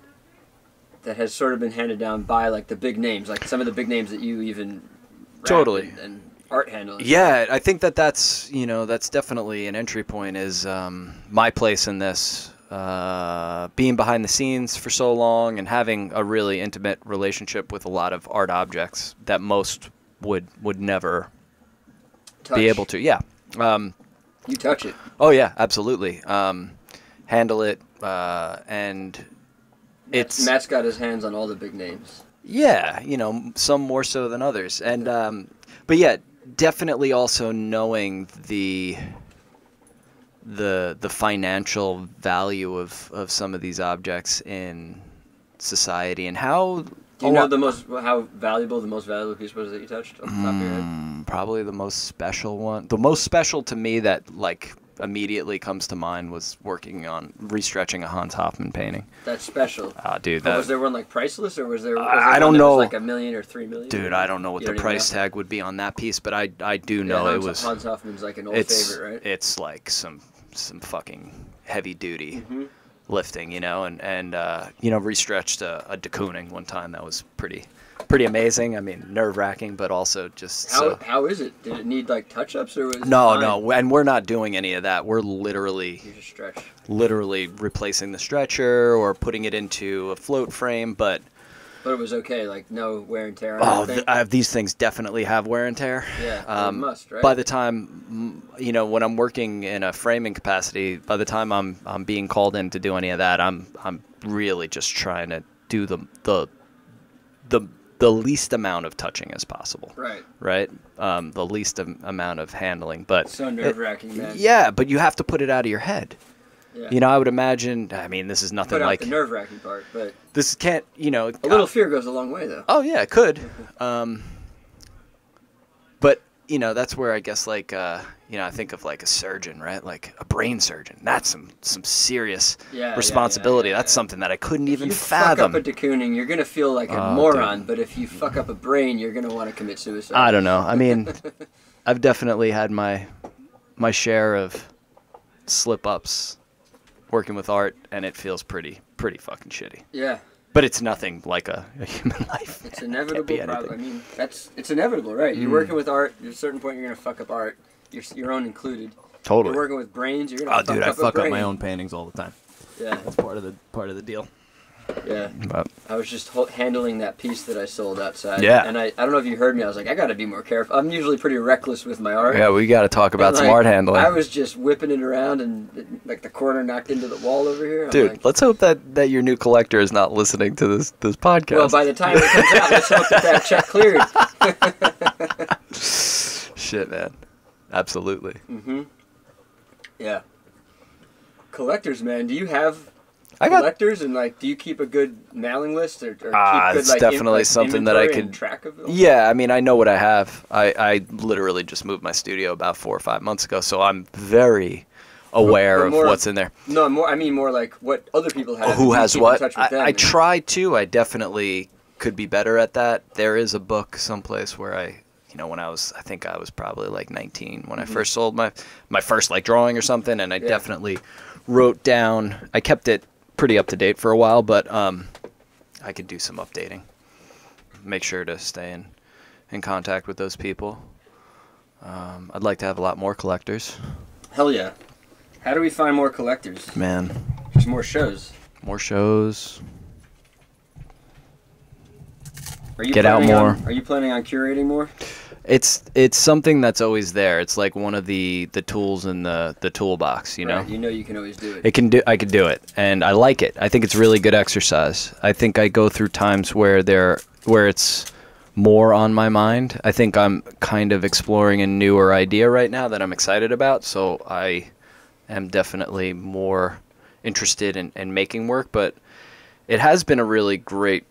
has sort of been handed down by like the big names, like some of the big names that you even rap Totally. and art handling. Yeah, I think that's definitely an entry point, is my place in this, being behind the scenes for so long and having a really intimate relationship with a lot of art objects that most would never be able to. Yeah. You touch it. Oh yeah, absolutely. Handle it, and Matt's got his hands on all the big names. Yeah, some more so than others. And but yeah, definitely also knowing the the financial value of some of these objects in society and how. Do you know how valuable the most valuable piece was that you touched off the top of your head? Probably the most special one. The most special to me that like immediately comes to mind was working on restretching a Hans Hofmann painting. That's special. Dude, was there one like priceless, or was there? I don't know. Like $1 million or $3 million. Dude, I don't know what the price tag would be on that piece, but I do know it was. Hans Hofmann's like an old favorite, right? It's like some fucking heavy duty lifting, you know, and restretched a de Kooning one time. That was pretty amazing. I mean, nerve-wracking, but also just how is it? Did it need like touch-ups, or was it no, and we're not doing any of that. We're literally you just stretch, literally replacing the stretcher or putting it into a float frame, but it was okay, like no wear and tear on anything? These things definitely have wear and tear. Yeah, it must, right? By the time, when I'm working in a framing capacity, by the time I'm being called in to do any of that, I'm really just trying to do the least amount of touching as possible. Right. The least amount of handling, but so nerve-wracking, man. Yeah, but you have to put it out of your head. Yeah. I would imagine. I mean, this is nothing put out like the nerve-wracking part, but this can't. A little fear goes a long way, though. Oh yeah, it could. But that's where I guess like I think of like a surgeon, right? Like a brain surgeon. That's some serious responsibility. That's something that I couldn't even fathom. If you fuck up a de Kooning, you're gonna feel like a moron. Dude. But if you fuck up a brain, you're gonna want to commit suicide. I don't know. I mean, I've definitely had my share of slip-ups working with art, and it feels pretty fucking shitty. Yeah. But it's nothing like a human life. It's inevitable. I mean, it's inevitable, right? You're working with art. At a certain point, you're gonna fuck up art, your own included. Totally. You're working with brains. You're gonna. Fuck dude, up I fuck a up brain. my own paintings all the time. Yeah. That's part of the deal. Yeah. But I was just handling that piece that I sold outside. Yeah. And I don't know if you heard me. I was like, I got to be more careful. I'm usually pretty reckless with my art. yeah, we got to talk about some art handling. I was just whipping it around, and like the corner knocked into the wall over here. Dude, let's hope that your new collector is not listening to this podcast. Well, by the time it comes out, let's hope that check cleared. Shit, man. Absolutely. Mm-hmm. Yeah. Collectors, man. Do you have collectors, and like, do you keep a good mailing list, or keep good it's definitely something that I could track of? Yeah, I mean, I know what I have. I literally just moved my studio about 4 or 5 months ago, so I'm very aware of what's in there. No, I mean more like what other people have. Who has what? I try to. I definitely could be better at that. There is a book someplace where when I think I was probably like 19 when I first sold my first like drawing or something, and I definitely wrote down. I kept it pretty up to date for a while, but I could do some updating. Make sure to stay in contact with those people. I'd like to have a lot more collectors. Hell yeah! How do we find more collectors? Man, just more shows. More shows. Get out more. Are you planning on curating more? It's something that's always there. It's like one of the tools in the toolbox, you know? Right. You can always do it. I could do it, and I like it. I think it's really good exercise. I think I go through times where it's more on my mind. I think I'm kind of exploring a newer idea right now that I'm excited about, so I am definitely more interested in making work, but it has been a really great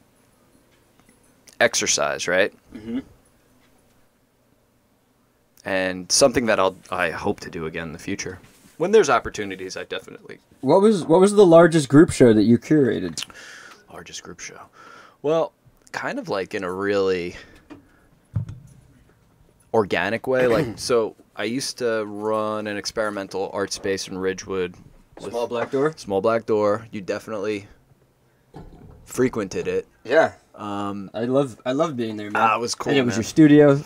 exercise, right? Mm-hmm. And something that I hope to do again in the future. When there's opportunities, I definitely. What was the largest group show that you curated? Largest group show. Well, kind of like in a really organic way. Like, so I used to run an experimental art space in Ridgewood. Small Black Door? Small Black Door. You definitely frequented it. Yeah. I loved being there, man. It was cool. And it was your studio.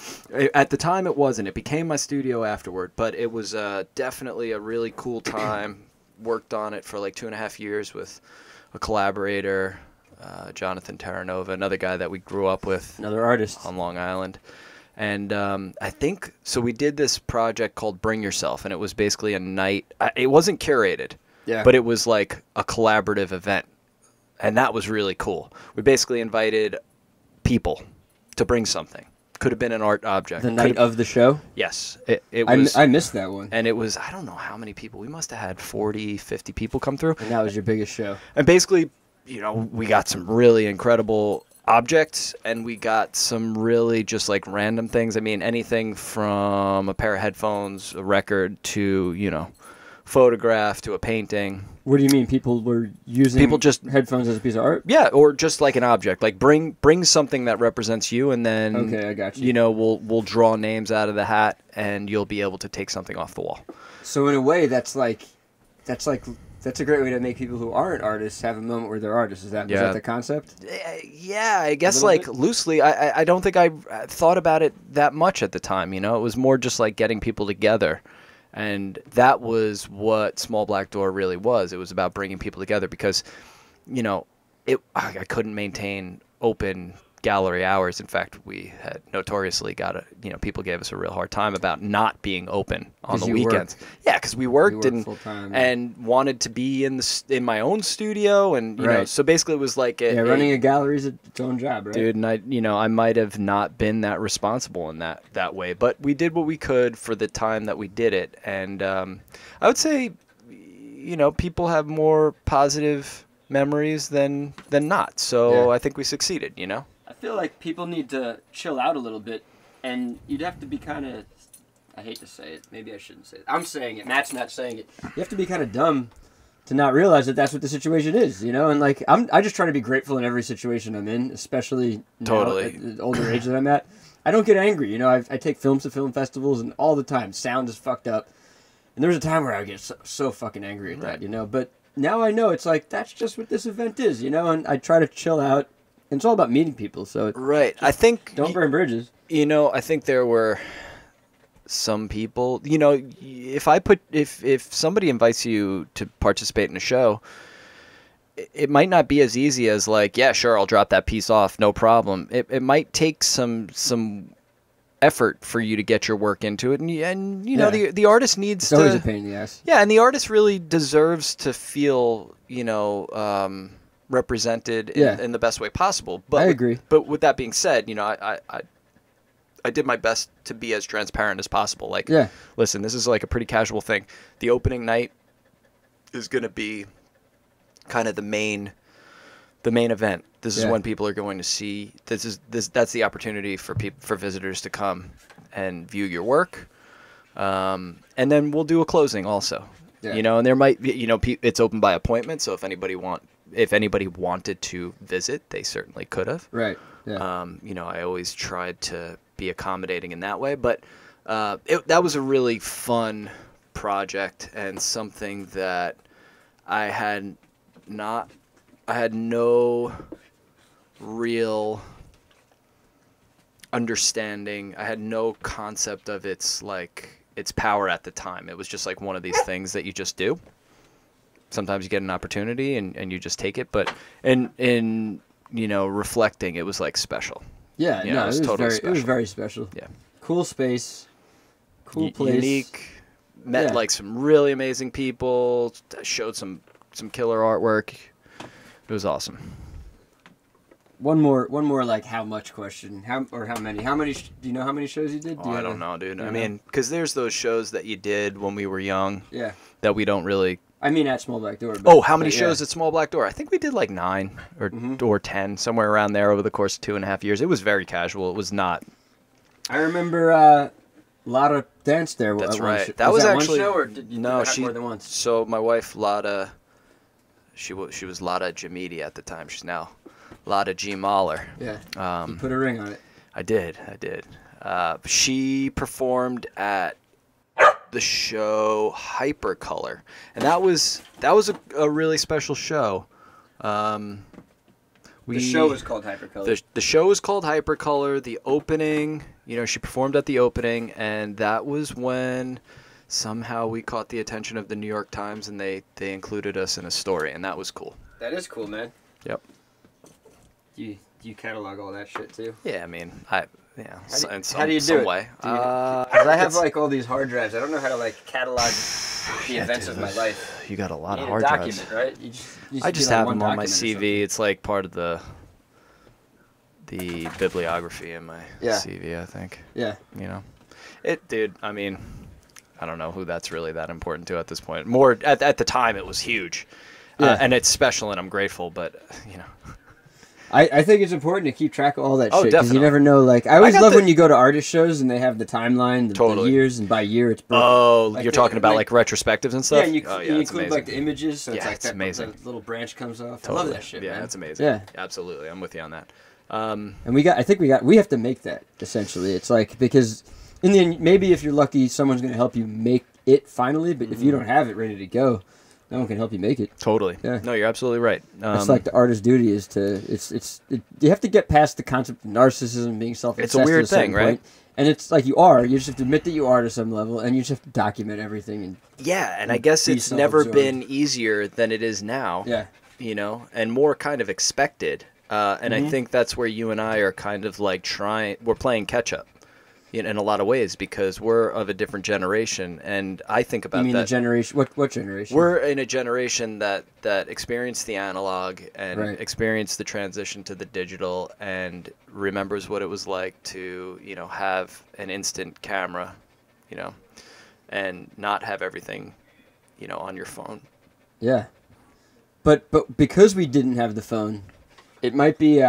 At the time, it wasn't. It became my studio afterward, but it was definitely a really cool time. Worked on it for like 2.5 years with a collaborator, Jonathan Terranova, another guy that we grew up with, another artist on Long Island. And I think so. We did this project called Bring Yourself, and it was basically a night. It wasn't curated, but it was like a collaborative event. And that was really cool. We basically invited people to bring something. Could have been an art object. The night of the show? Yes. It was. I missed that one. And it was, I don't know how many people. We must have had 40, 50 people come through. And that was your biggest show. And basically, we got some really incredible objects, and we got some really just like random things. I mean, anything from a pair of headphones, a record, to, photograph, to a painting. What do you mean? People were using headphones as a piece of art? Yeah, or just like an object. Like bring something that represents you, and then okay, I got you. We'll draw names out of the hat, and you'll be able to take something off the wall. So in a way, that's a great way to make people who aren't artists have a moment where they're artists. Is that the concept? Yeah, I guess like loosely. I don't think I thought about it that much at the time. It was more just like getting people together. And that was what Small Black Door really was. It was about bringing people together because, I couldn't maintain open gallery hours. In fact, we had notoriously people gave us a real hard time about not being open on the weekends. Yeah, because we worked and wanted to be in my own studio, and so basically it was like running a gallery is its own job, right? Dude, and I might have not been that responsible in that way, but we did what we could for the time that we did it, and I would say, people have more positive memories than not. So I think we succeeded. I feel like people need to chill out a little bit, and you'd have to be kind of, I hate to say it, maybe I shouldn't say it. I'm saying it, Matt's not saying it. You have to be kind of dumb to not realize that that's what the situation is, and like, I just try to be grateful in every situation I'm in, especially now, at the older age that I'm at. I don't get angry, I take films to film festivals, and all the time, sound is fucked up, and there was a time where I would get so fucking angry at that, but now I know it's like, that's just what this event is, and I try to chill out. And it's all about meeting people, so right. I think don't burn bridges. I think there were some people. If somebody invites you to participate in a show, it might not be as easy as like, yeah, sure, I'll drop that piece off, no problem. It might take some effort for you to get your work into it, and the artist needs it's always a pain in the ass. Yeah, and the artist really deserves to feel represented in the best way possible. But I agree. But with that being said, I did my best to be as transparent as possible. Like, listen, this is like a pretty casual thing. The opening night is going to be kind of the main event. This is when people are going to see. That's the opportunity for visitors to come and view your work. And then we'll do a closing also. Yeah. And there might be, it's open by appointment. So if anybody wanted to visit, they certainly could have. Right. Yeah. I always tried to be accommodating in that way, but that was a really fun project and something that I had no real understanding. I had no concept of its power at the time. It was just like one of these things that you just do. Sometimes you get an opportunity and you just take it, but in reflecting, it was like special. Yeah, it was totally special. It was very special. Yeah, cool space, cool place, unique. Met like some really amazing people. Showed some killer artwork. It was awesome. One more like how much question. How many? Do you know how many shows you did? I don't know, dude. I mean, because there's those shows that you did when we were young. Yeah. That we don't really. I mean, at Small Black Door. How many shows at Small Black Door? I think we did like 9 or 10, somewhere around there over the course of 2.5 years. It was very casual. It was not. I remember Lotta danced there. That's right. That was actually one show, or did you do that more than once? So my wife Lotta, she was Lotta Jamidi at the time. She's now Lotta G. Mahler. Yeah. You put a ring on it. I did. She performed at the show Hypercolor, and that was a really special show. The show was called Hypercolor. The show was called Hypercolor. The opening, she performed at the opening, and that was when somehow we caught the attention of the New York Times, and they included us in a story, and that was cool. That is cool, man. Yep. Do you catalog all that shit too? Yeah, I mean, in some how do you do it? way. Because I have like all these hard drives. I don't know how to like catalog the events of my life. You got a lot you of need hard a drives. document, right? I just have them on my CV. It's like part of the the bibliography in my Yeah. CV, I think. Yeah. You know, dude, I mean, I don't know who that's really that important to at this point. More at the time, it was huge. Yeah. And it's special, and I'm grateful, but, you know. I think it's important to keep track of all that Oh, shit because you definitely. never know. Like I always got love the- when you go to artist shows and they have the timeline, the Totally. years, and by year it's broken. Oh, Like you're the- talking about like- like retrospectives and stuff? Yeah, and you, oh, you it's include amazing. like the images, so it's Yeah, like it's that amazing. the little branch comes off. Totally. I love that shit. Yeah, man. it's amazing. Yeah, Absolutely. I'm with you on that. and we have to make that essentially. It's like because in the end, maybe if you're lucky, someone's going to help you make it finally. But if you don't have it ready to go, no one can help you make it. Totally. Yeah. No, you're absolutely right. It's like the artist's duty is to you have to get past the concept of narcissism, being self-obsessed. It's a weird to certain thing, right? point. And it's like you just have to admit that you are to some level, and you just have to document everything. And yeah, and I guess be it's never self-absorbed. been easier than it is now. yeah, You know, and more kind of expected. And I think that's where you and I are kind of like we're playing catch up in a lot of ways because we're of a different generation. And I think about you mean that. the generation? What generation? We're in a generation that experienced the analog and Right. experienced the transition to the digital and remembers what it was like to, you know, have an instant camera, you know, and not have everything, you know, on your phone. Yeah, but because we didn't have the phone, it might be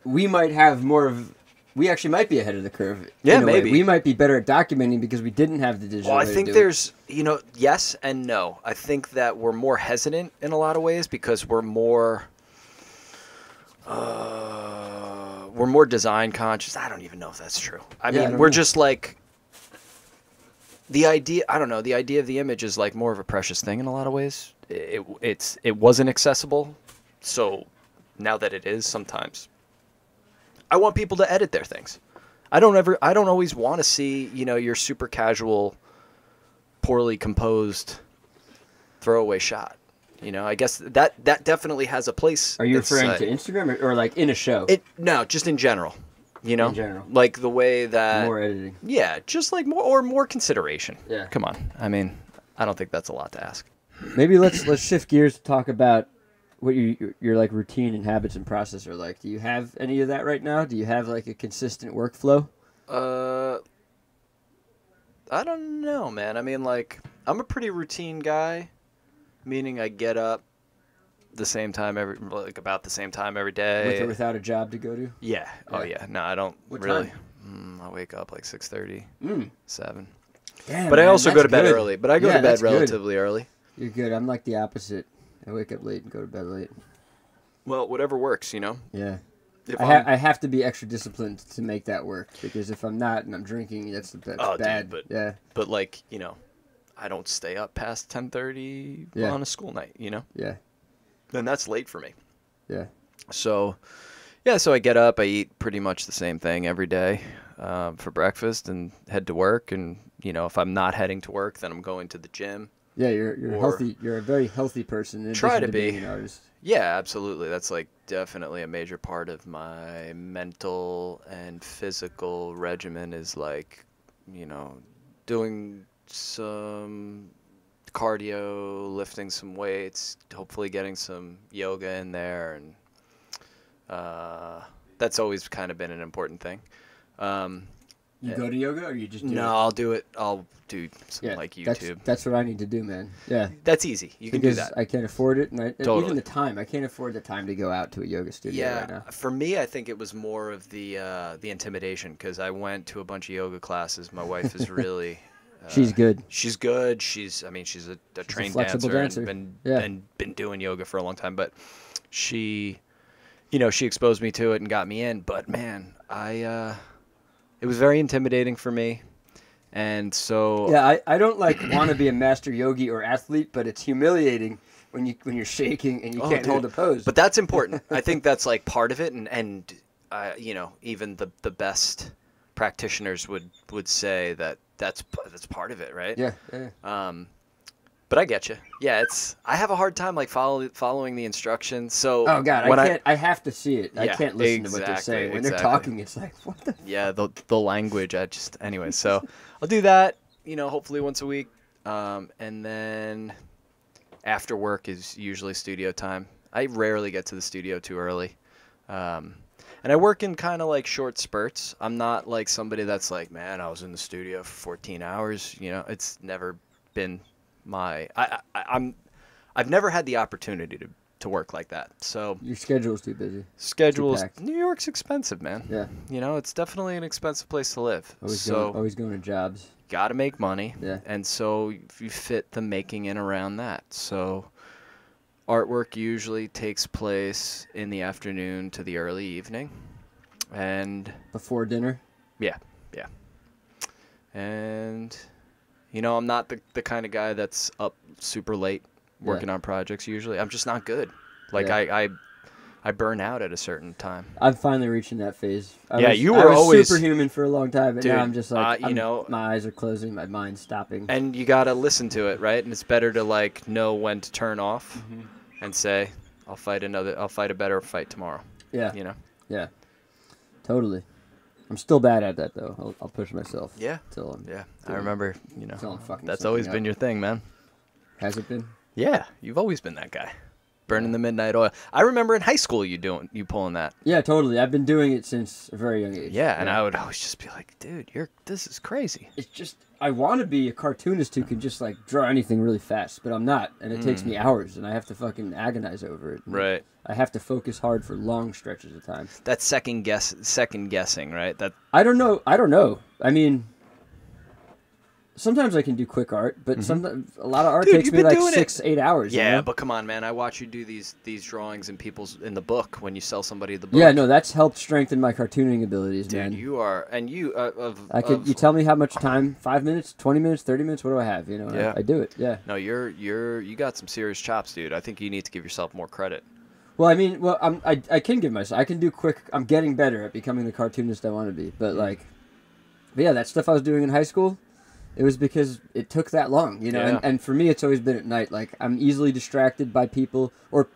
we might have more of. We actually might be ahead of the curve. Yeah, in a way. maybe. We might be better at documenting because we didn't have the digital. Well, I way to think do it. there's, you know, yes and no. I think that we're more hesitant in a lot of ways because we're more design conscious. I don't even know if that's true. I Yeah, I mean, don't we're know. just like the idea. I don't know. The idea of the image is like more of a precious thing in a lot of ways. It wasn't accessible, so now that it is, sometimes I want people to edit their things. I don't always want to see, you know, your super casual, poorly composed throwaway shot. You know, I guess that definitely has a place. Are you referring inside. to Instagram or like in a show? No, just in general. You know, In general. like the way that More editing. Yeah, just like more consideration. Yeah. Come on. I mean, I don't think that's a lot to ask. Maybe let's shift gears to talk about what your like routine and habits and process are like. Do you have any of that right now? Do you have like a consistent workflow? I don't know, man. I mean, like, I'm a pretty routine guy, meaning I get up about the same time every day. With or without a job to go to? Yeah. Oh Yeah. yeah. No, I don't What really. time? I wake up like 6:30, 7. Damn, But I man, also go that's to bed good. early. But I go Yeah, to bed that's good. relatively early. You're good. I'm like the opposite. I wake up late and go to bed late. Well, whatever works, you know. Yeah. If I have to be extra disciplined to make that work because if I'm not and I'm drinking, that's Oh, dude, bad. but- yeah. But like, you know, I don't stay up past 10:30 Yeah. on a school night, you know. Yeah. Then that's late for me. Yeah. So, yeah, so I get up, I eat pretty much the same thing every day for breakfast and head to work. And, you know, if I'm not heading to work, then I'm going to the gym. Yeah, you're Or- healthy. You're a very healthy person. In Try addition to being be. an artist. Yeah, absolutely. That's like definitely a major part of my mental and physical regimen is like, you know, doing some cardio, lifting some weights, hopefully getting some yoga in there. And that's always kind of been an important thing. You go to yoga or you just do No, it? I'll do it. I'll do some Yeah, like YouTube. That's what I need to do, man. Yeah. That's easy. You can Because do that. I can't afford it, and Totally. even the time. I can't afford the time to go out to a yoga studio right now. For me, I think it was more of the intimidation because I went to a bunch of yoga classes. My wife is really She's good. She's good. She's a trained flexible dancer, dancer. and Yeah. been doing yoga for a long time. But she exposed me to it and got me in. But man, it was very intimidating for me, and so Yeah, I don't like want to be a master yogi or athlete, but it's humiliating when you're shaking and you Oh, can't dude. hold a pose. But that's important. I think that's like part of it, and you know, even the best practitioners would say that that's part of it, right? yeah, yeah. But I get you. Yeah, I have a hard time like following the instructions. So Oh God, when I can't. I have to see it. I Yeah, can't listen to what they're exactly, saying when they're exactly. talking. It's like what the. Yeah, the language. Anyway. So I'll do that. You know, hopefully once a week, and then after work is usually studio time. I rarely get to the studio too early. And I work in kind of like short spurts. I'm not like somebody that's like, man, I was in the studio for 14 hours. You know, it's never been my. I've never had the opportunity to work like that. So Your schedule's too busy. schedules. packed. New York's expensive, man. Yeah. You know, it's definitely an expensive place to live. Always going to jobs. Got to make money. Yeah. And so you fit the making in around that. So artwork usually takes place in the afternoon to the early evening. And Before dinner. yeah. And, you know, I'm not the kind of guy that's up super late working on projects usually. I'm just not good. Like, Yeah. I burn out at a certain time. I'm finally reaching that phase. You I were was always superhuman for a long time, but Dude, now I'm just like, you know, my eyes are closing, my mind's stopping. and you got to listen to it, right? And it's better to, like, know when to turn off and say, I'll fight a better fight tomorrow. Yeah. You know? Yeah. Totally. I'm still bad at that, though. I'll push myself. Yeah. Till I'm, Yeah. I remember, you till know, I'm fucking that's something always up. been your thing, man. Has it been? Yeah. You've always been that guy. Burning the midnight oil. I remember in high school you pulling that. Yeah, totally. I've been doing it since a very young age. Yeah, and I would always just be like, dude, this is crazy. It's just, I want to be a cartoonist who can just, like, draw anything really fast, but I'm not. And it takes me hours, and I have to fucking agonize over it. And Right. I have to focus hard for long stretches of time. That's second guessing, right? That I don't know. I mean, sometimes I can do quick art, but sometimes a lot of art Dude, takes you've me been like doing 6-8 hours. you Yeah, know? but come on, man. I watch you do these drawings in the book when you sell somebody the book. Yeah, no, that's helped strengthen my cartooning abilities, Dude, man. You tell me how much time, 5 minutes, 20 minutes, 30 minutes, what do I have? You know, Yeah. I do it, yeah. No, you got some serious chops, dude. I think you need to give yourself more credit. Well, I mean, I can give myself, I can do quick, I'm getting better at becoming the cartoonist I want to be, but yeah, that stuff I was doing in high school, it was because it took that long, you know, Yeah. and for me, it's always been at night, like, I'm easily distracted by people, or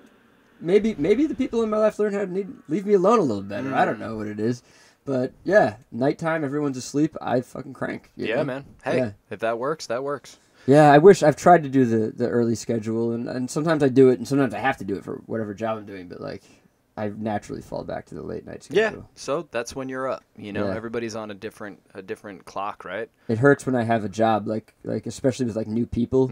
maybe the people in my life learn how to leave me alone a little better, I don't know what it is, but yeah, nighttime, everyone's asleep, I fucking crank. You Yeah, know? man. Hey, Yeah. if that works, that works. Yeah, I've tried to do the early schedule, and sometimes I do it, and sometimes I have to do it for whatever job I'm doing, but, like, I naturally fall back to the late night Yeah. schedule. So that's when you're up. You know, Yeah. everybody's on a different clock, right? It hurts when I have a job, like especially with, like, new people,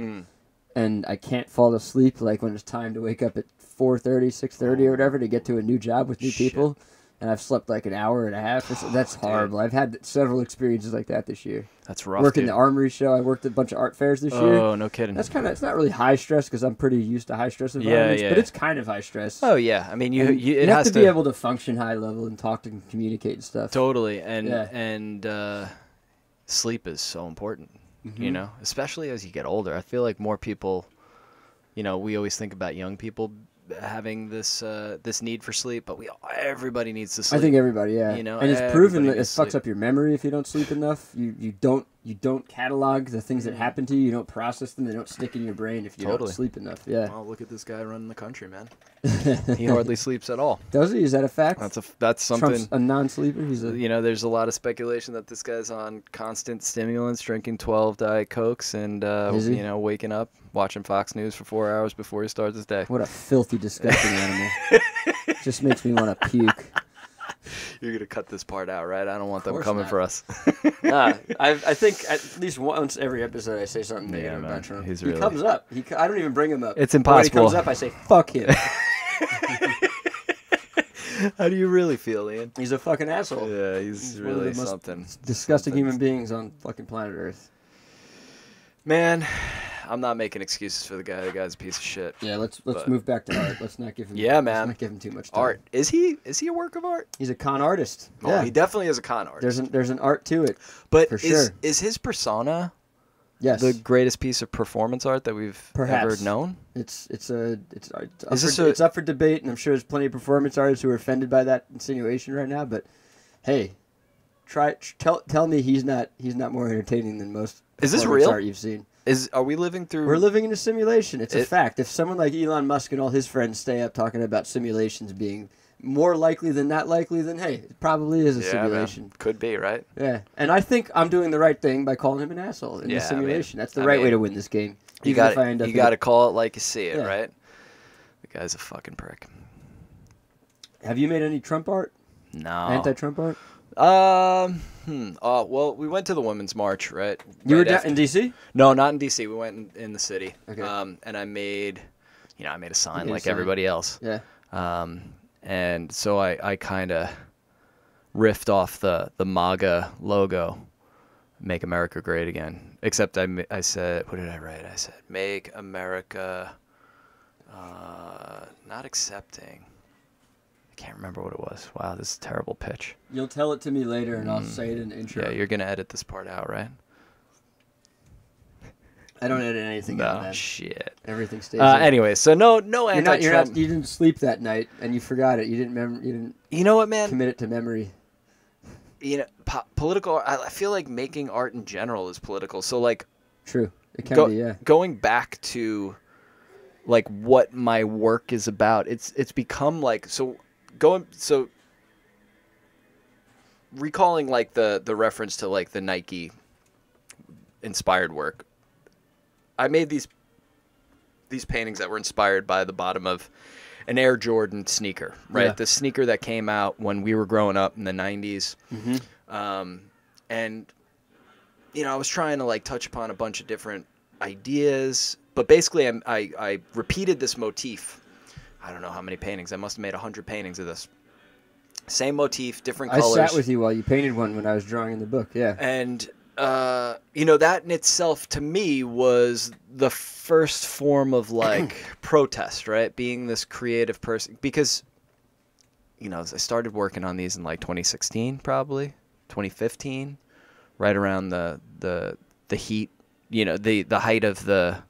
and I can't fall asleep, like, when it's time to wake up at 4:30, 6:30 or whatever to get to a new job with new Shit. people, and I've slept, like, an hour and a half. That's horrible. I've had several experiences like that this year. That's rough. Working dude. the Armory show, I worked at a bunch of art fairs this year. Oh, no kidding. That's it's not really high stress because I'm pretty used to high stress environments, yeah. but it's kind of high stress. Oh yeah. I mean, And it you have has to be able to function high level and talk and communicate and stuff. Totally, Yeah. and sleep is so important. Mm-hmm. You know, especially as you get older. I feel like more people, you know, we always think about young people having this need for sleep, but everybody needs to sleep. I think everybody, yeah. You know, and it's proven that everybody it needs fucks sleep. up your memory if you don't sleep enough. You don't catalog the things that happen to you. You don't process them. They don't stick in your brain if you don't Totally. sleep enough. Yeah. Well, look at this guy running the country, man. He hardly sleeps at all. Does he? Is that a fact? That's something. Trump's a non-sleeper. He's a. You know, there's a lot of speculation that this guy's on constant stimulants, drinking 12 Diet Cokes, and Is he? you know, waking up, watching Fox News for 4 hours before he starts his day. What a filthy, disgusting animal. Just makes me want to puke. You're gonna cut this part out, right? I don't want them course coming not. for us. I think at least once every episode I say something negative man. about Trump. He's He really- comes up. I don't even bring him up. It's But when he impossible. comes up, I say, fuck him. How do you really feel, Ian? He's a fucking asshole. Yeah, he's One of really the most something. Disgusting Something. human beings on fucking planet Earth. Man, I'm not making excuses for the guy. The guy's a piece of shit. Yeah, let's But- move back to art. Let's not give him. Yeah, man. Let's not give him too much time. Art. Is he a work of art? He's a con artist. Oh, Yeah, he definitely is a con artist. there's an art to it. But for is sure. is his persona Yes, the greatest piece of performance art that we've Perhaps. ever known? it's this up for debate, and I'm sure there's plenty of performance artists who are offended by that insinuation right now. But hey, tell me he's not more entertaining than most. Is this performance real? art you've seen? Are we living through? We're living in a simulation. It's a It- fact. If someone like Elon Musk and all his friends stay up talking about simulations being more likely than not likely, then hey, it probably is a Yeah, simulation. man. Could be, right? Yeah, and I think I'm doing the right thing by calling him an asshole in Yeah, the I simulation. mean- That's the I right mean, way to win this game. You even got if I end up you in got a- to call it like you see it, Yeah. right? The guy's a fucking prick. Have you made any Trump art? No. Anti-Trump art? Well, we went to the Women's March, right? You were Right down after- in D.C.? No, not in D.C. We went in the city. Okay. And I made a sign made a like sign. everybody else. Yeah. And so I kind of riffed off the MAGA logo, Make America Great Again. Except I said, what did I write? I said, Make America not accepting. I can't remember what it was. Wow, this is a terrible pitch. You'll tell it to me later, and I'll say it in the intro. Yeah, you're going to edit this part out, right? I don't edit anything out, No, man. shit. Everything stays in. Anyway, so no anti-Trump. You didn't sleep that night, and you forgot it. You didn't You know what, man? commit it to memory. Political. I feel like making art in general is political. So like, True. It can be, yeah. going back to like what my work is about. It's become like recalling like the reference to like the Nike inspired work. I made these paintings that were inspired by the bottom of an Air Jordan sneaker, right? Yeah. The sneaker that came out when we were growing up in the 90s. Mm-hmm. And, I was trying to like touch upon a bunch of different ideas, but basically I repeated this motif. I don't know how many paintings. I must have made 100 paintings of this. Same motif, different colors. I sat with you while you painted one when I was drawing in the book, yeah. And, that in itself to me was the first form of like protest, right? Being this creative person. Because, as I started working on these in like 2016, probably 2015, right around the heat, the height of the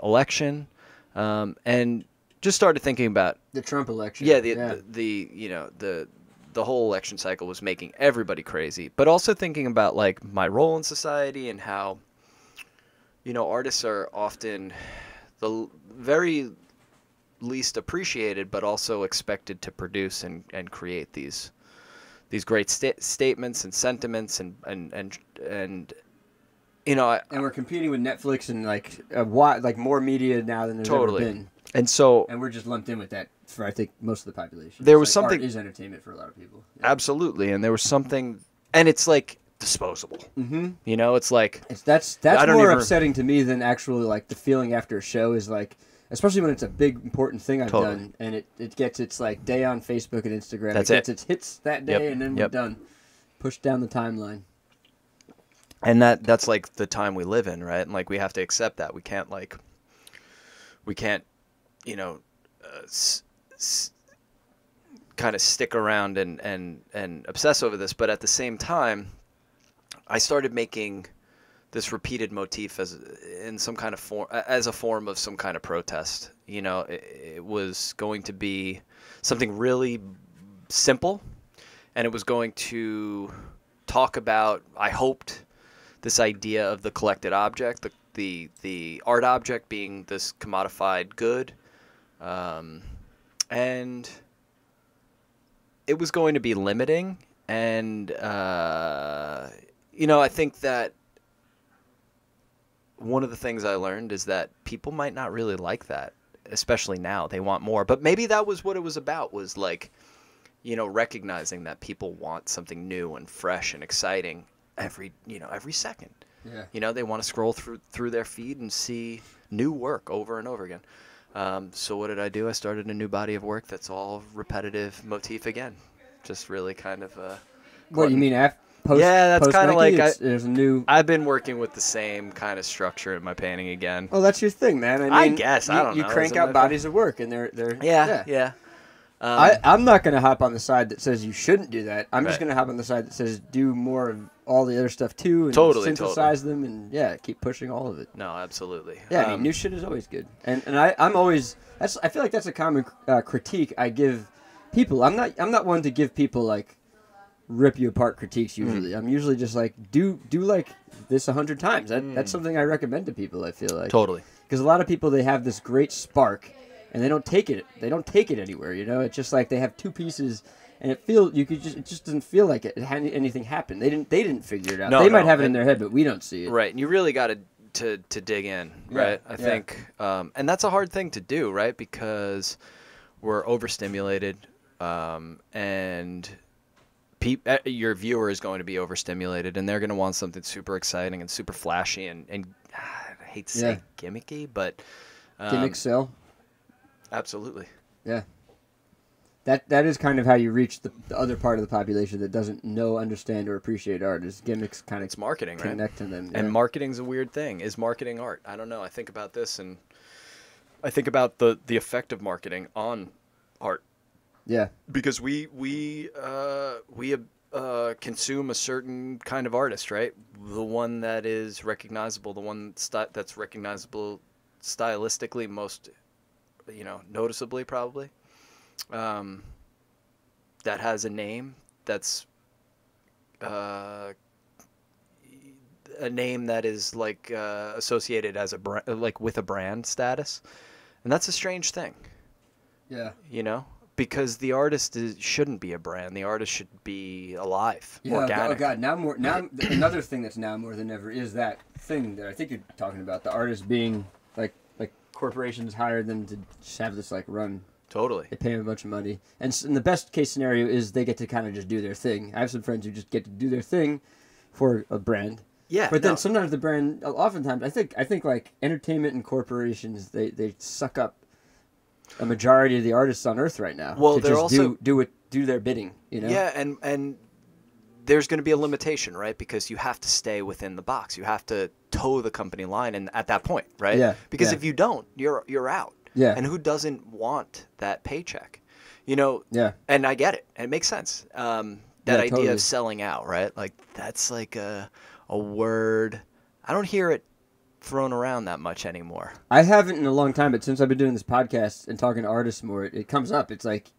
election, and just started thinking about The Trump election. yeah, the whole election cycle was making everybody crazy, but also thinking about like my role in society and how, artists are often the very least appreciated, but also expected to produce and create these great statements and sentiments and And we're competing with Netflix and like more media now than there's Totally. ever been. And so And we're just lumped in with that for, I think, most of the population. There was It's like something- art is entertainment for a lot of people. Yeah. absolutely, and there was something, and it's like disposable. Mm-hmm. It's like That's I don't more even- upsetting to me than actually like the feeling after a show is like, especially when it's a big important thing I've Totally. done and it gets its like day on Facebook and Instagram. That's it gets it. its hits that day Yep, and then yep. we're done. Pushed down the timeline. and that's like the time we live in, right? And like we have to accept that we can't kind of stick around and obsess over this, but at the same time I started making this repeated motif as a form of some kind of protest. It was going to be something really simple, and it was going to talk about, I hoped, this idea of the collected object, the art object being this commodified good, and it was going to be limiting. And I think that one of the things I learned is that people might not really like that, especially now. They want more. But maybe that was what it was about, was like, recognizing that people want something new and fresh and exciting every second. Yeah. They want to scroll through their feed and see new work over and over again. So what did I do? I started a new body of work that's all repetitive motif again. Just really kind of What you mean post? Yeah, that's kinda Nike, like there's a new. I've been working with the same kind of structure in my painting again. Oh, that's your thing, man. I mean, guess, I don't know. You crank Isn't out that bodies of work, and they're Yeah. I'm not going to hop on the side that says you shouldn't do that. I'm just Right. going to hop on the side that says do more of all the other stuff too, and Totally, synthesize them, and keep pushing all of it. No, absolutely. Yeah, I mean, new shit is always good, and I'm always I feel like that's a common critique I give people. I'm not one to give people like rip you apart critiques usually. I'm usually just like do like this 100 times. That's something I recommend to people. I feel like Totally. because a lot of people, they have this great spark and they don't take it anywhere. It's just like they have two pieces. And it just doesn't feel like anything happened. They didn't figure it out. No, they might no, have it in and- their head, but we don't see it. Right, and you really got to dig in, right? I think, and that's a hard thing to do, right? Because we're overstimulated. and your viewer is going to be overstimulated, and they're going to want something super exciting and super flashy and I hate to say gimmicky, but Gimmick sell. Absolutely. Yeah. That is kind of how you reach the other part of the population that doesn't know, understand, or appreciate art. Is gimmicks kind of it's marketing, connect right? to them. And marketing's a weird thing. Is marketing art? I don't know. I think about this, and I think about the effect of marketing on art. Yeah. Because we consume a certain kind of artist, right? The one that is recognizable, the one that's recognizable stylistically most, noticeably probably. That has a name that's a name that is like associated as with a brand status, and that's a strange thing. Yeah. Because the artist shouldn't be a brand. The artist should be alive, organic. Oh God! Now another thing that's now more than ever is that thing that I think you're talking about. The artist being like corporations hire them to just have this run. Totally. They pay them a bunch of money, and the best case scenario is they get to kind of just do their thing. I have some friends who just get to do their thing for a brand. Yeah. But then sometimes the brand, oftentimes, I think like entertainment and corporations, they suck up a majority of the artists on Earth right now. Well, to they're just also do their bidding. Yeah, and there's going to be a limitation, right? Because you have to stay within the box. You have to toe the company line, and at that point, right? Yeah. Because if you don't, you're out. Yeah. And who doesn't want that paycheck? Yeah. And I get it. And it makes sense. That idea totally. of selling out, right? Like that's like a word. I don't hear it thrown around that much anymore. I haven't in a long time, but since I've been doing this podcast and talking to artists more, it comes up. It's like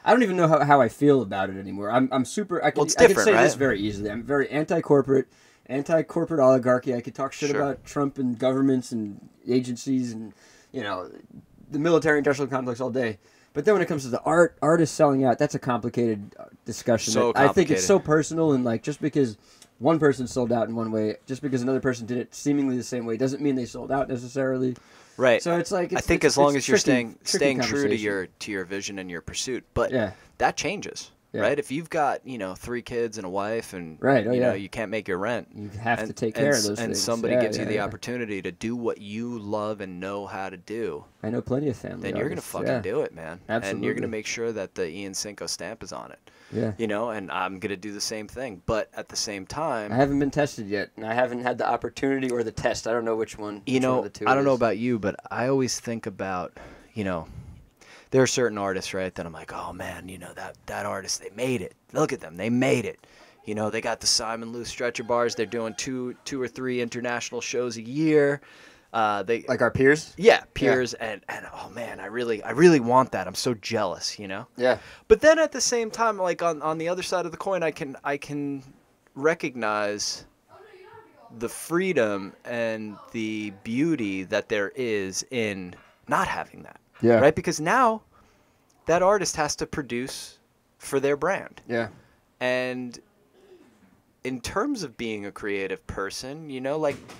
I don't even know how I feel about it anymore. I'm super. I can say right? this very easily. I'm very anti-corporate oligarchy. I could talk shit about Trump and governments and agencies and the military-industrial complex all day. But then when it comes to the artists selling out, that's a complicated discussion. So complicated. I think it's so personal, and just because one person sold out in one way, just because another person did it seemingly the same way, doesn't mean they sold out necessarily. Right. So it's like I think as long as you're tricky staying true to your vision and your pursuit, but that changes. Yeah. Right? If you've got, 3 kids and a wife and you can't make your rent. You have to take care of those things. And somebody gives you the opportunity to do what you love and know how to do. I know plenty of family Then you're going to fucking do it, man. Absolutely. And you're going to make sure that the Ian Cinco stamp is on it. Yeah. And I'm going to do the same thing. But at the same time, I haven't been tested yet, and I haven't had the opportunity or the test. I don't know which one. One of the two I don't know about you, but I always think about, there are certain artists, right, that I'm like, oh, man, that artist, they made it. Look at them. They made it. They got the Simon Lou stretcher bars. They're doing two or three international shows a year. They like our peers? Yeah, peers. Yeah. And oh, man, I really want that. I'm so jealous, Yeah. But then at the same time, like on the other side of the coin, I can recognize the freedom and the beauty that there is in not having that. Yeah. Right? Because now that artist has to produce for their brand. Yeah. And in terms of being a creative person,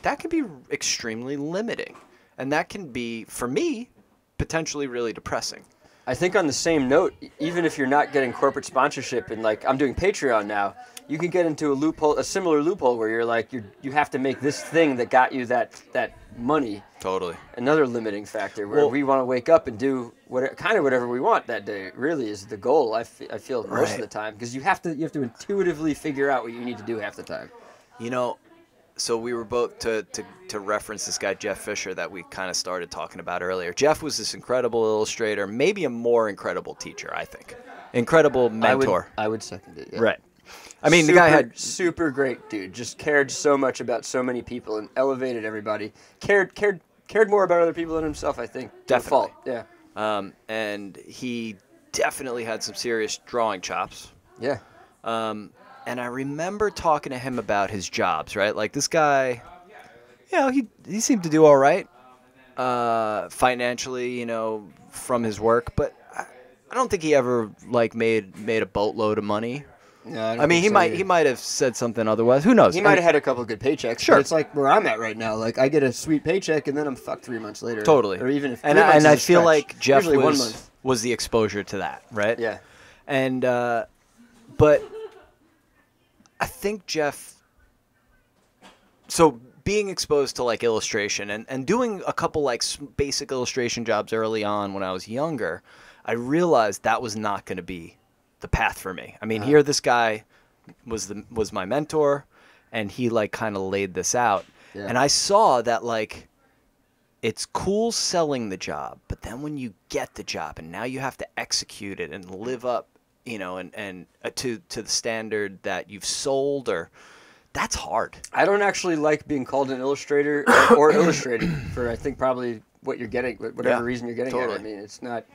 that can be extremely limiting. And that can be, for me, potentially really depressing. I think on the same note, even if you're not getting corporate sponsorship and I'm doing Patreon now, you can get into a similar loophole where you're you have to make this thing that got you that money. Totally. Another limiting factor where we want to wake up and do whatever we want that day. Really is the goal. I feel most of the time because you have to intuitively figure out what you need to do half the time. So we were both to reference this guy Jeff Fisher that we kind of started talking about earlier. Jeff was this incredible illustrator, maybe a more incredible teacher, I think. Incredible mentor. I would second it. Yeah. Right. I mean, the guy had super great dude. Just cared so much about so many people and elevated everybody. Cared more about other people than himself, I think. Definitely. Yeah. And he definitely had some serious drawing chops. Yeah. And I remember talking to him about his jobs, right? Like this guy, he seemed to do all right financially, from his work, but I don't think he ever made a boatload of money. Yeah, I mean, he might have said something otherwise. Who knows? He might have had a couple of good paychecks. Sure, but it's like where I'm at right now. Like I get a sweet paycheck and then I'm fucked 3 months later. Totally. Or even if and I feel like Jeff usually 1 month was the exposure to that, right? Yeah. And but I think Jeff. So being exposed to like illustration and doing a couple like basic illustration jobs early on when I was younger, I realized that was not going to be the path for me. I mean, here this guy was my mentor, and he like kind of laid this out, and I saw that like it's cool selling the job, but then when you get the job and now you have to execute it and live up, you know, and to the standard that you've sold, or that's hard. I don't actually like being called an illustrator or illustrating for, I think, probably what you're getting, whatever reason you're getting at. I mean, it's not.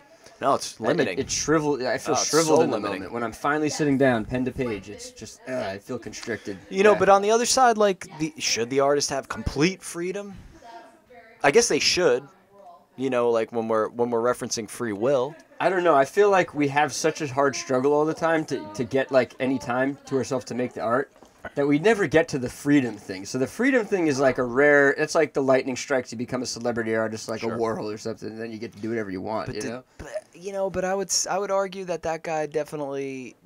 No, it's limiting. It's shriveled. I feel shriveled in the moment when I'm finally sitting down, pen to page. It's just I feel constricted. You know, but on the other side, like, should the artist have complete freedom? I guess they should. You know, like when we're referencing free will. I don't know. I feel like we have such a hard struggle all the time to get like any time to ourselves to make the art, that we never get to the freedom thing. So the freedom thing is like a rare. It's like the lightning strikes. You become a celebrity artist, like a Warhol or something, and then you get to do whatever you want. But I would argue that guy definitely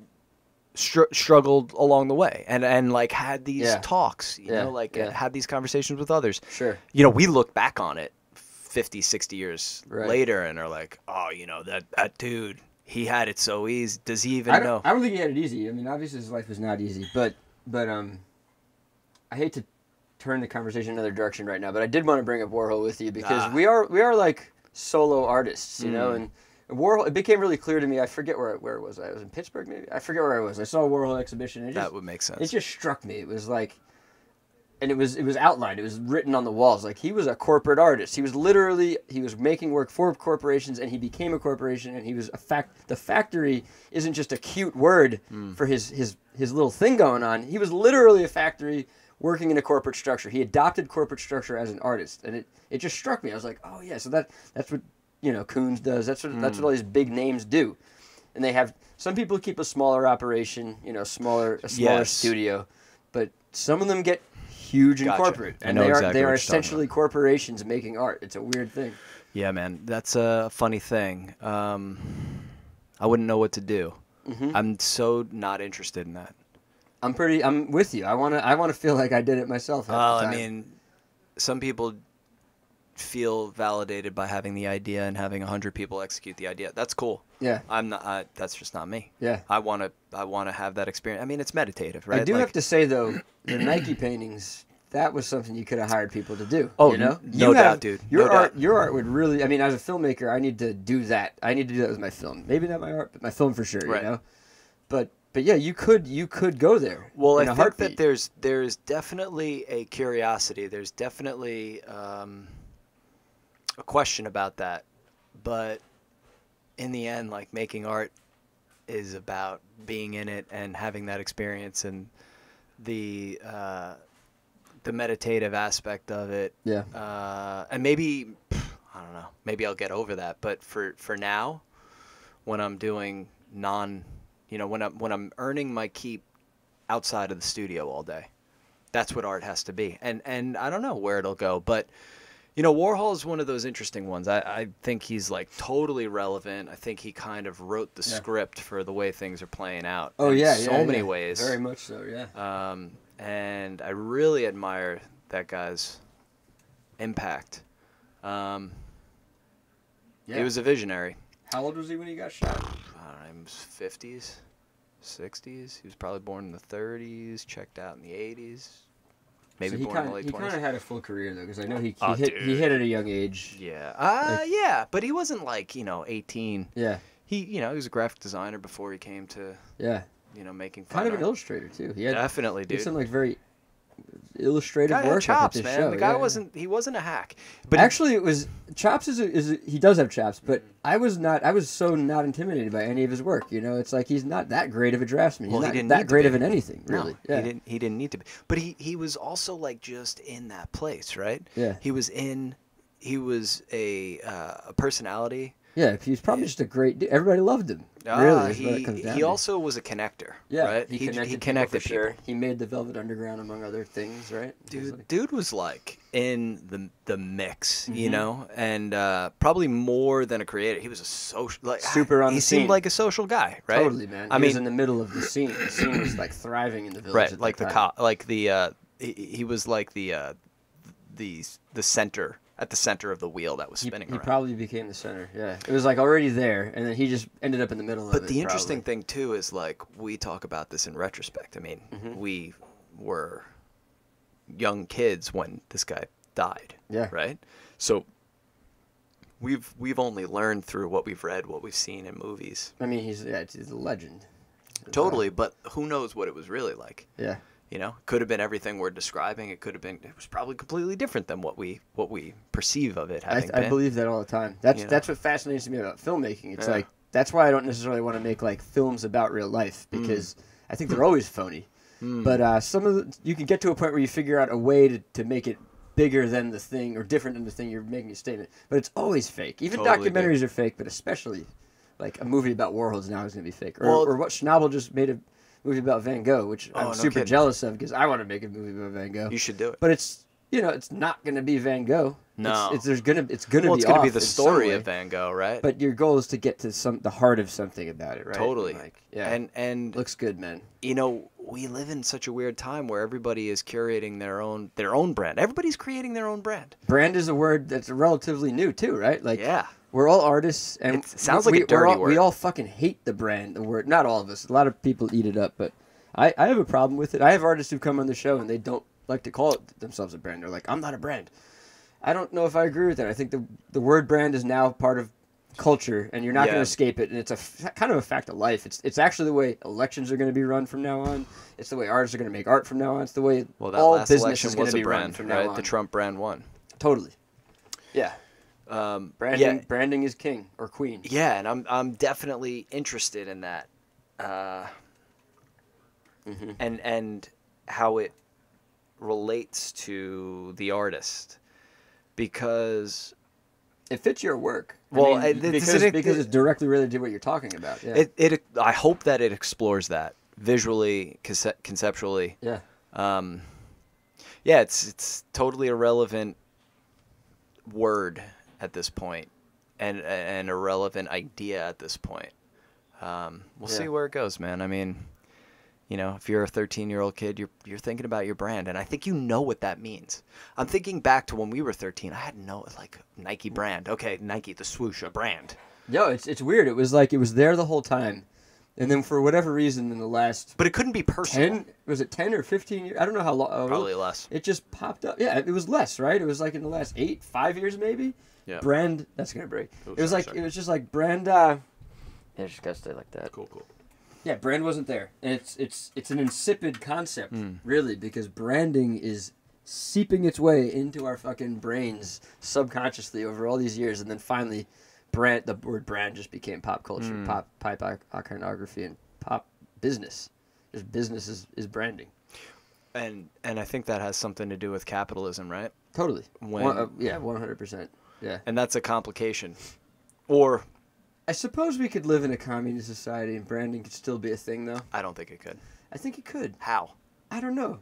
struggled along the way, and like had these talks. You know, like had these conversations with others. Sure. You know, we look back on it 50, 60 years later, and are like, oh, you know, that dude, he had it so easy. Does he even know? I don't think he had it easy. I mean, obviously his life was not easy, but I hate to turn the conversation in another direction right now, but I did want to bring up Warhol with you because we are like solo artists, you know, and Warhol, it became really clear to me. I forget where it was. I was in Pittsburgh, maybe. I forget where I was. I saw a Warhol exhibition. And that would make sense. It just struck me. It was like, and it was outlined. It was written on the walls. Like, he was a corporate artist. He was making work for corporations, and he became a corporation. And he was the factory isn't just a cute word for his little thing going on. He was literally a factory working in a corporate structure. He adopted corporate structure as an artist, and it just struck me. I was like, oh yeah, so that's what, you know, Koons does. That's what all these big names do. And they have, some people keep a smaller operation, you know, a smaller studio, but some of them get huge and corporate, and they are essentially corporations making art. It's a weird thing. Yeah, man, that's a funny thing. I wouldn't know what to do. I'm so not interested in that. I'm with you. I want to feel like I did it myself. I mean, some people feel validated by having the idea and having 100 people execute the idea. That's cool. Yeah. I'm not. That's just not me. Yeah. I want to have that experience. I mean, it's meditative, right? I do have to say though, the Nike paintings, that was something you could have hired people to do. Oh, you know? No doubt, dude. Your art would really. I mean, as a filmmaker, I need to do that. I need to do that with my film. Maybe not my art, but my film for sure. Right. You know. But yeah, you could go there. Well, I think that there's definitely a curiosity. There's definitely a question about that, but in the end, like, making art is about being in it and having that experience and the meditative aspect of it. Yeah. And maybe, I don't know, maybe I'll get over that. But for now, when I'm doing when I'm earning my keep outside of the studio all day, that's what art has to be. And I don't know where it'll go, but you know, Warhol is one of those interesting ones. I think he's like totally relevant. I think he kind of wrote the script for the way things are playing out. Oh yeah, so many ways. Very much so, yeah. And I really admire that guy's impact. He was a visionary. How old was he when he got shot? I don't know, he was 50s, 60s. He was probably born in the 30s, checked out in the 80s. Maybe born in the late 20s. He kind of had a full career, though, because I know he hit at a young age. Yeah. Yeah, but he wasn't like, 18. Yeah. He was a graphic designer before he came to, making fun kind of an illustrator, too. Definitely, dude. He did some, like, very illustrative guy work had chops, at this man. show. The guy wasn't a hack. But actually, it was chops. He does have chops, but I was so not intimidated by any of his work. You know, it's like he's not that great of a draftsman. He's not that great of an anything, really. No, yeah. He didn't need to be. But he was also like just in that place, right? Yeah. He was a personality Yeah, he's probably just a great dude. Everybody loved him. Really, is what it comes down he to. also was a connector, Yeah, right? he connected people, for sure. He made the Velvet Underground, among other things, right? Dude was like in the mix, you know, and probably more than a creator. He was a social, like super on the scene. He seemed like a social guy, right? Totally, man. He was in the middle of the scene. The scene was like thriving in the village. Right, at like the the time. he was like the center. At the center of the wheel that was spinning around. He probably became the center, yeah. It was like already there, and then he just ended up in the middle of it. But the interesting thing, too, is like we talk about this in retrospect. I mean, we were young kids when this guy died, right? So we've only learned through what we've read, what we've seen in movies. I mean, he's a legend. Totally, but who knows what it was really like. Yeah. You know, could have been everything we're describing. It was probably completely different than what we perceive of it having been. I believe that all the time. That's what fascinates me about filmmaking. It's like that's why I don't necessarily want to make like films about real life because I think they're always phony. But some of you can get to a point where you figure out a way to make it bigger than the thing or different than the thing you're making a statement. But it's always fake. Even documentaries are fake, but especially like a movie about Warhols now is going to be fake. Or what Schnabel just made a movie about Van Gogh, which I'm super jealous of because I want to make a movie about Van Gogh. You should do it. But it's it's not going to be Van Gogh. No, it's going to be the story of Van Gogh, right? But your goal is to get to the heart of something about it, right? Totally. Like, yeah. And looks good, man. You know, we live in such a weird time where everybody is curating their own brand. Everybody's creating their own brand. Brand is a word that's relatively new too, right? Like we're all artists, and it sounds like a dirty word. We all fucking hate the brand, the word. Not all of us. A lot of people eat it up, but I have a problem with it. I have artists who come on the show and they don't like to call it themselves a brand. They're like, I'm not a brand. I don't know if I agree with that. I think the word brand is now part of culture, and you're not going to escape it. And it's kind of a fact of life. It's actually the way elections are going to be run from now on. It's the way artists are going to make art from now on. It's the way all business is going to be run from now on. The Trump brand won. Totally. Yeah. Branding is king or queen. Yeah, and I'm definitely interested in that. And how it relates to the artist, because it fits your work. Well, because it's directly related to what you're talking about. Yeah. I hope that it explores that visually, conceptually. Yeah. It's totally a relevant word at this point, and a relevant idea at this point. We'll see where it goes, man. I mean, you know, if you're a 13-year-old kid, you're thinking about your brand, and I think you know what that means. I'm thinking back to when we were 13. I had no Nike brand. Okay, Nike, the swoosh, a brand. Yo, it's weird. It was like it was there the whole time, and then for whatever reason, in the last but it couldn't be personal. 10 or 15 years? I don't know how long. Probably less. It just popped up. Yeah, it was less, right? It was like in the last 5 years maybe. Yeah. Brand. That's gonna break. It was just like brand. Yeah, just gotta stay like that. Cool. Yeah, brand wasn't there, and it's an insipid concept, really, because branding is seeping its way into our fucking brains subconsciously over all these years, and then finally, the word brand just became pop culture, pop iconography, and pop business. Just business is branding. And I think that has something to do with capitalism, right? Totally. 100%. Yeah. And that's a complication, or. I suppose we could live in a communist society and branding could still be a thing, though. I don't think it could. I think it could. How? I don't know.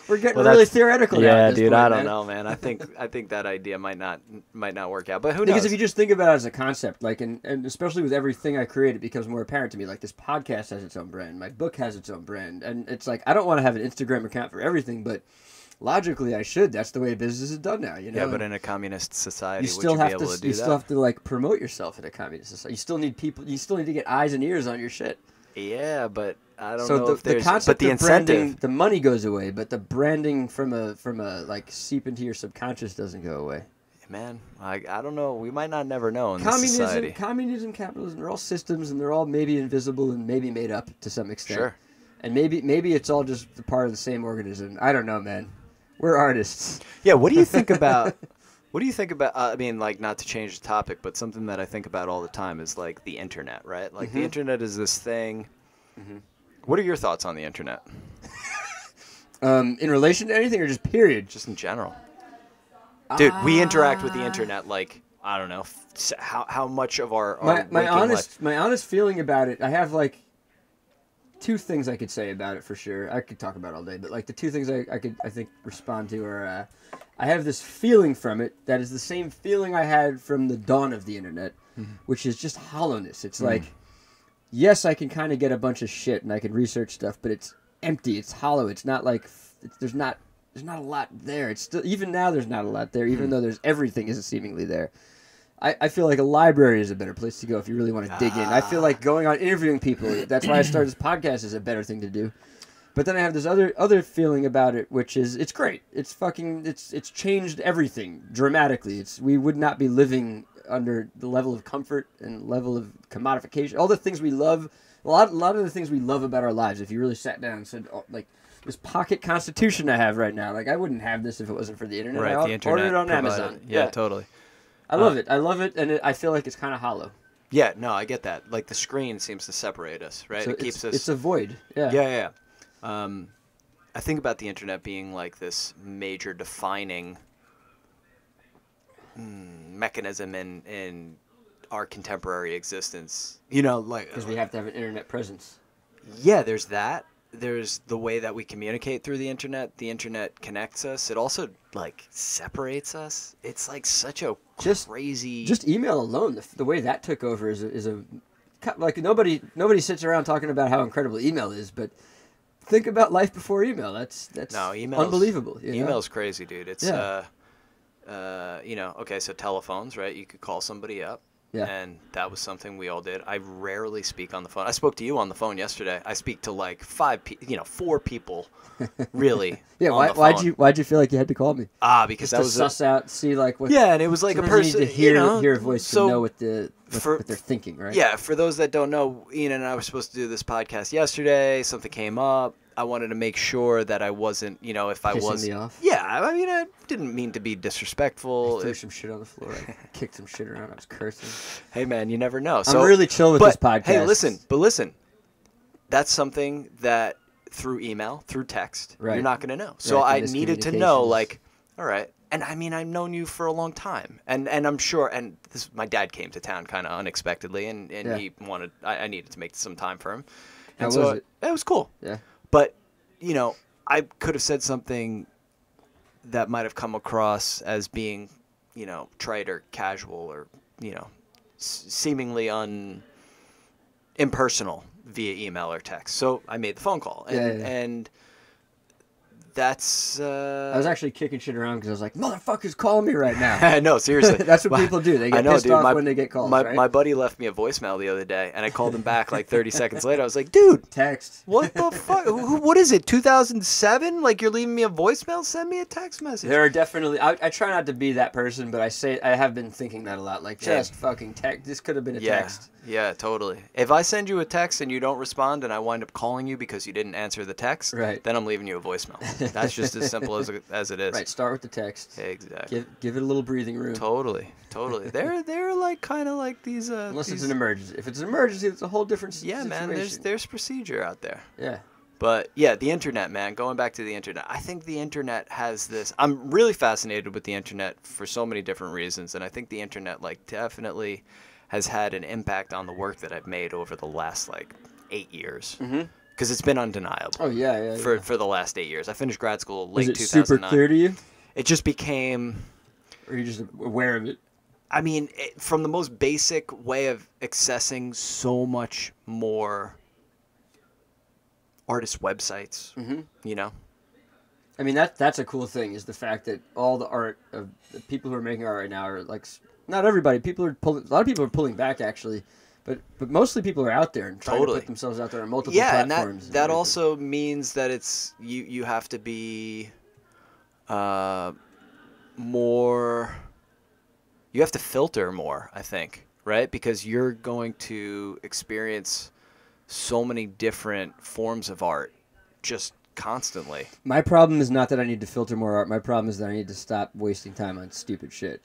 We're getting really theoretical now. Yeah, at this dude, point, I don't man. know, man. I think that idea might not work out, but who knows? Because if you just think about it as a concept, like, and especially with everything I create, it becomes more apparent to me. Like, this podcast has its own brand. My book has its own brand. And it's like, I don't want to have an Instagram account for everything, but logically I should. That's the way business is done now, you know? Yeah, but in a communist society, you still would you be able to do that? You still have to, like, promote yourself in a communist society. You still need people. You still need to get eyes and ears on your shit. Yeah, but I don't know if there's. The concept but the of branding, incentive, the money goes away, but the branding from a like seep into your subconscious doesn't go away. Man, I don't know. We might not never know in this society. Communism, capitalism, they're all systems, and they're all maybe invisible and maybe made up to some extent. Sure. And maybe it's all just part of the same organism. I don't know, man. We're artists. Yeah. What do you think about? What do you think about? I mean, like, not to change the topic, but something that I think about all the time is like the internet, right? Like the internet is this thing. What are your thoughts on the internet? In relation to anything, or just period? Just in general. Dude, we interact with the internet like I don't know, how much of our my honest honest feeling about it, I have like two things I could say about it for sure. I could talk about it all day, but like the two things I think respond to are I have this feeling from it that is the same feeling I had from the dawn of the internet, which is just hollowness. It's like, yes, I can kind of get a bunch of shit and I can research stuff, but it's empty. It's hollow. It's not like there's not a lot there. It's still, even now there's not a lot there, even though there's everything is seemingly there. I feel like a library is a better place to go if you really want to dig in. I feel like going on interviewing people. That's why I started this podcast is a better thing to do. But then I have this other feeling about it, which is it's great. It's changed everything dramatically. We would not be living under the level of comfort and level of commodification. All the things we love, a lot of the things we love about our lives. If you really sat down and said, oh, like this pocket constitution I have right now, like I wouldn't have this if it wasn't for the internet. Right, the internet ordered it on provided. Amazon. Yeah, totally. I love it, and I feel like it's kind of hollow. Yeah, no, I get that. Like the screen seems to separate us, right? So it keeps us. It's a void. Yeah. Yeah. I think about the internet being like this major defining mechanism in our contemporary existence. You know, like because we have to have an internet presence. Yeah, there's that. There's the way that we communicate through the internet. The internet connects us. It also like separates us. It's like such a crazy. Just email alone, the way that took over is a like nobody sits around talking about how incredible email is, but think about life before email. That's unbelievable. Email's crazy, dude. It's okay, so telephones, right? You could call somebody up. Yeah. And that was something we all did. I rarely speak on the phone. I spoke to you on the phone yesterday. I speak to like 4 people, really. Yeah. Why'd you feel like you had to call me? Because just that was suss out, see like what. Yeah, and it was like a person you need to hear a voice to know what they're thinking, right? Yeah. For those that don't know, Ian and I were supposed to do this podcast yesterday. Something came up. I wanted to make sure that I wasn't, if I was. Pissing me off? Yeah, I mean, I didn't mean to be disrespectful. I threw some shit on the floor. I kicked some shit around. I was cursing. Hey, man, you never know. I'm really chill with this podcast. Hey, listen. That's something that through email, through text, you're not going to know. So I needed to know, like, all right. And I mean, I've known you for a long time, and I'm sure. And my dad came to town kind of unexpectedly, and he wanted. I needed to make some time for him. And How was it? It was cool. Yeah. But, I could have said something that might have come across as being, trite or casual or, seemingly impersonal via email or text. So I made the phone call. And that's... I was actually kicking shit around because I was like, motherfuckers calling me right now. No, seriously. That's what people do. They get pissed off when they get calls, right? My buddy left me a voicemail the other day, and I called him back like 30 seconds later. I was like, dude. Text. What the fuck? What is it, 2007? Like, you're leaving me a voicemail? Send me a text message. There are definitely... I try not to be that person, but I have been thinking that a lot. Like, just fucking text. This could have been a text. Yeah, totally. If I send you a text and you don't respond and I wind up calling you because you didn't answer the text, then I'm leaving you a voicemail. That's just as simple as it is. Right, start with the text. Exactly. Give it a little breathing room. Totally. They're like kind of like these... Unless it's an emergency. If it's an emergency, it's a whole different situation. Yeah, man, there's procedure out there. Yeah. But, yeah, the internet, man, going back to the internet, I think the internet has this... I'm really fascinated with the internet for so many different reasons, and I think the internet, like, definitely has had an impact on the work that I've made over the last, 8 years. Mm-hmm. Because it's been undeniable. Oh, yeah. For the last 8 years. I finished grad school late 2009. Was it super clear to you? It just became... Or are you just aware of it? I mean, from the most basic way of accessing so much more artist websites, I mean, that's a cool thing, is the fact that all the art of the people who are making art right now are, not everybody. A lot of people are pulling back, actually. But mostly people are out there and trying to put themselves out there on multiple platforms. And that also means that it's you have to be more... You have to filter more, I think, right? Because you're going to experience so many different forms of art just constantly. My problem is not that I need to filter more art. My problem is that I need to stop wasting time on stupid shit.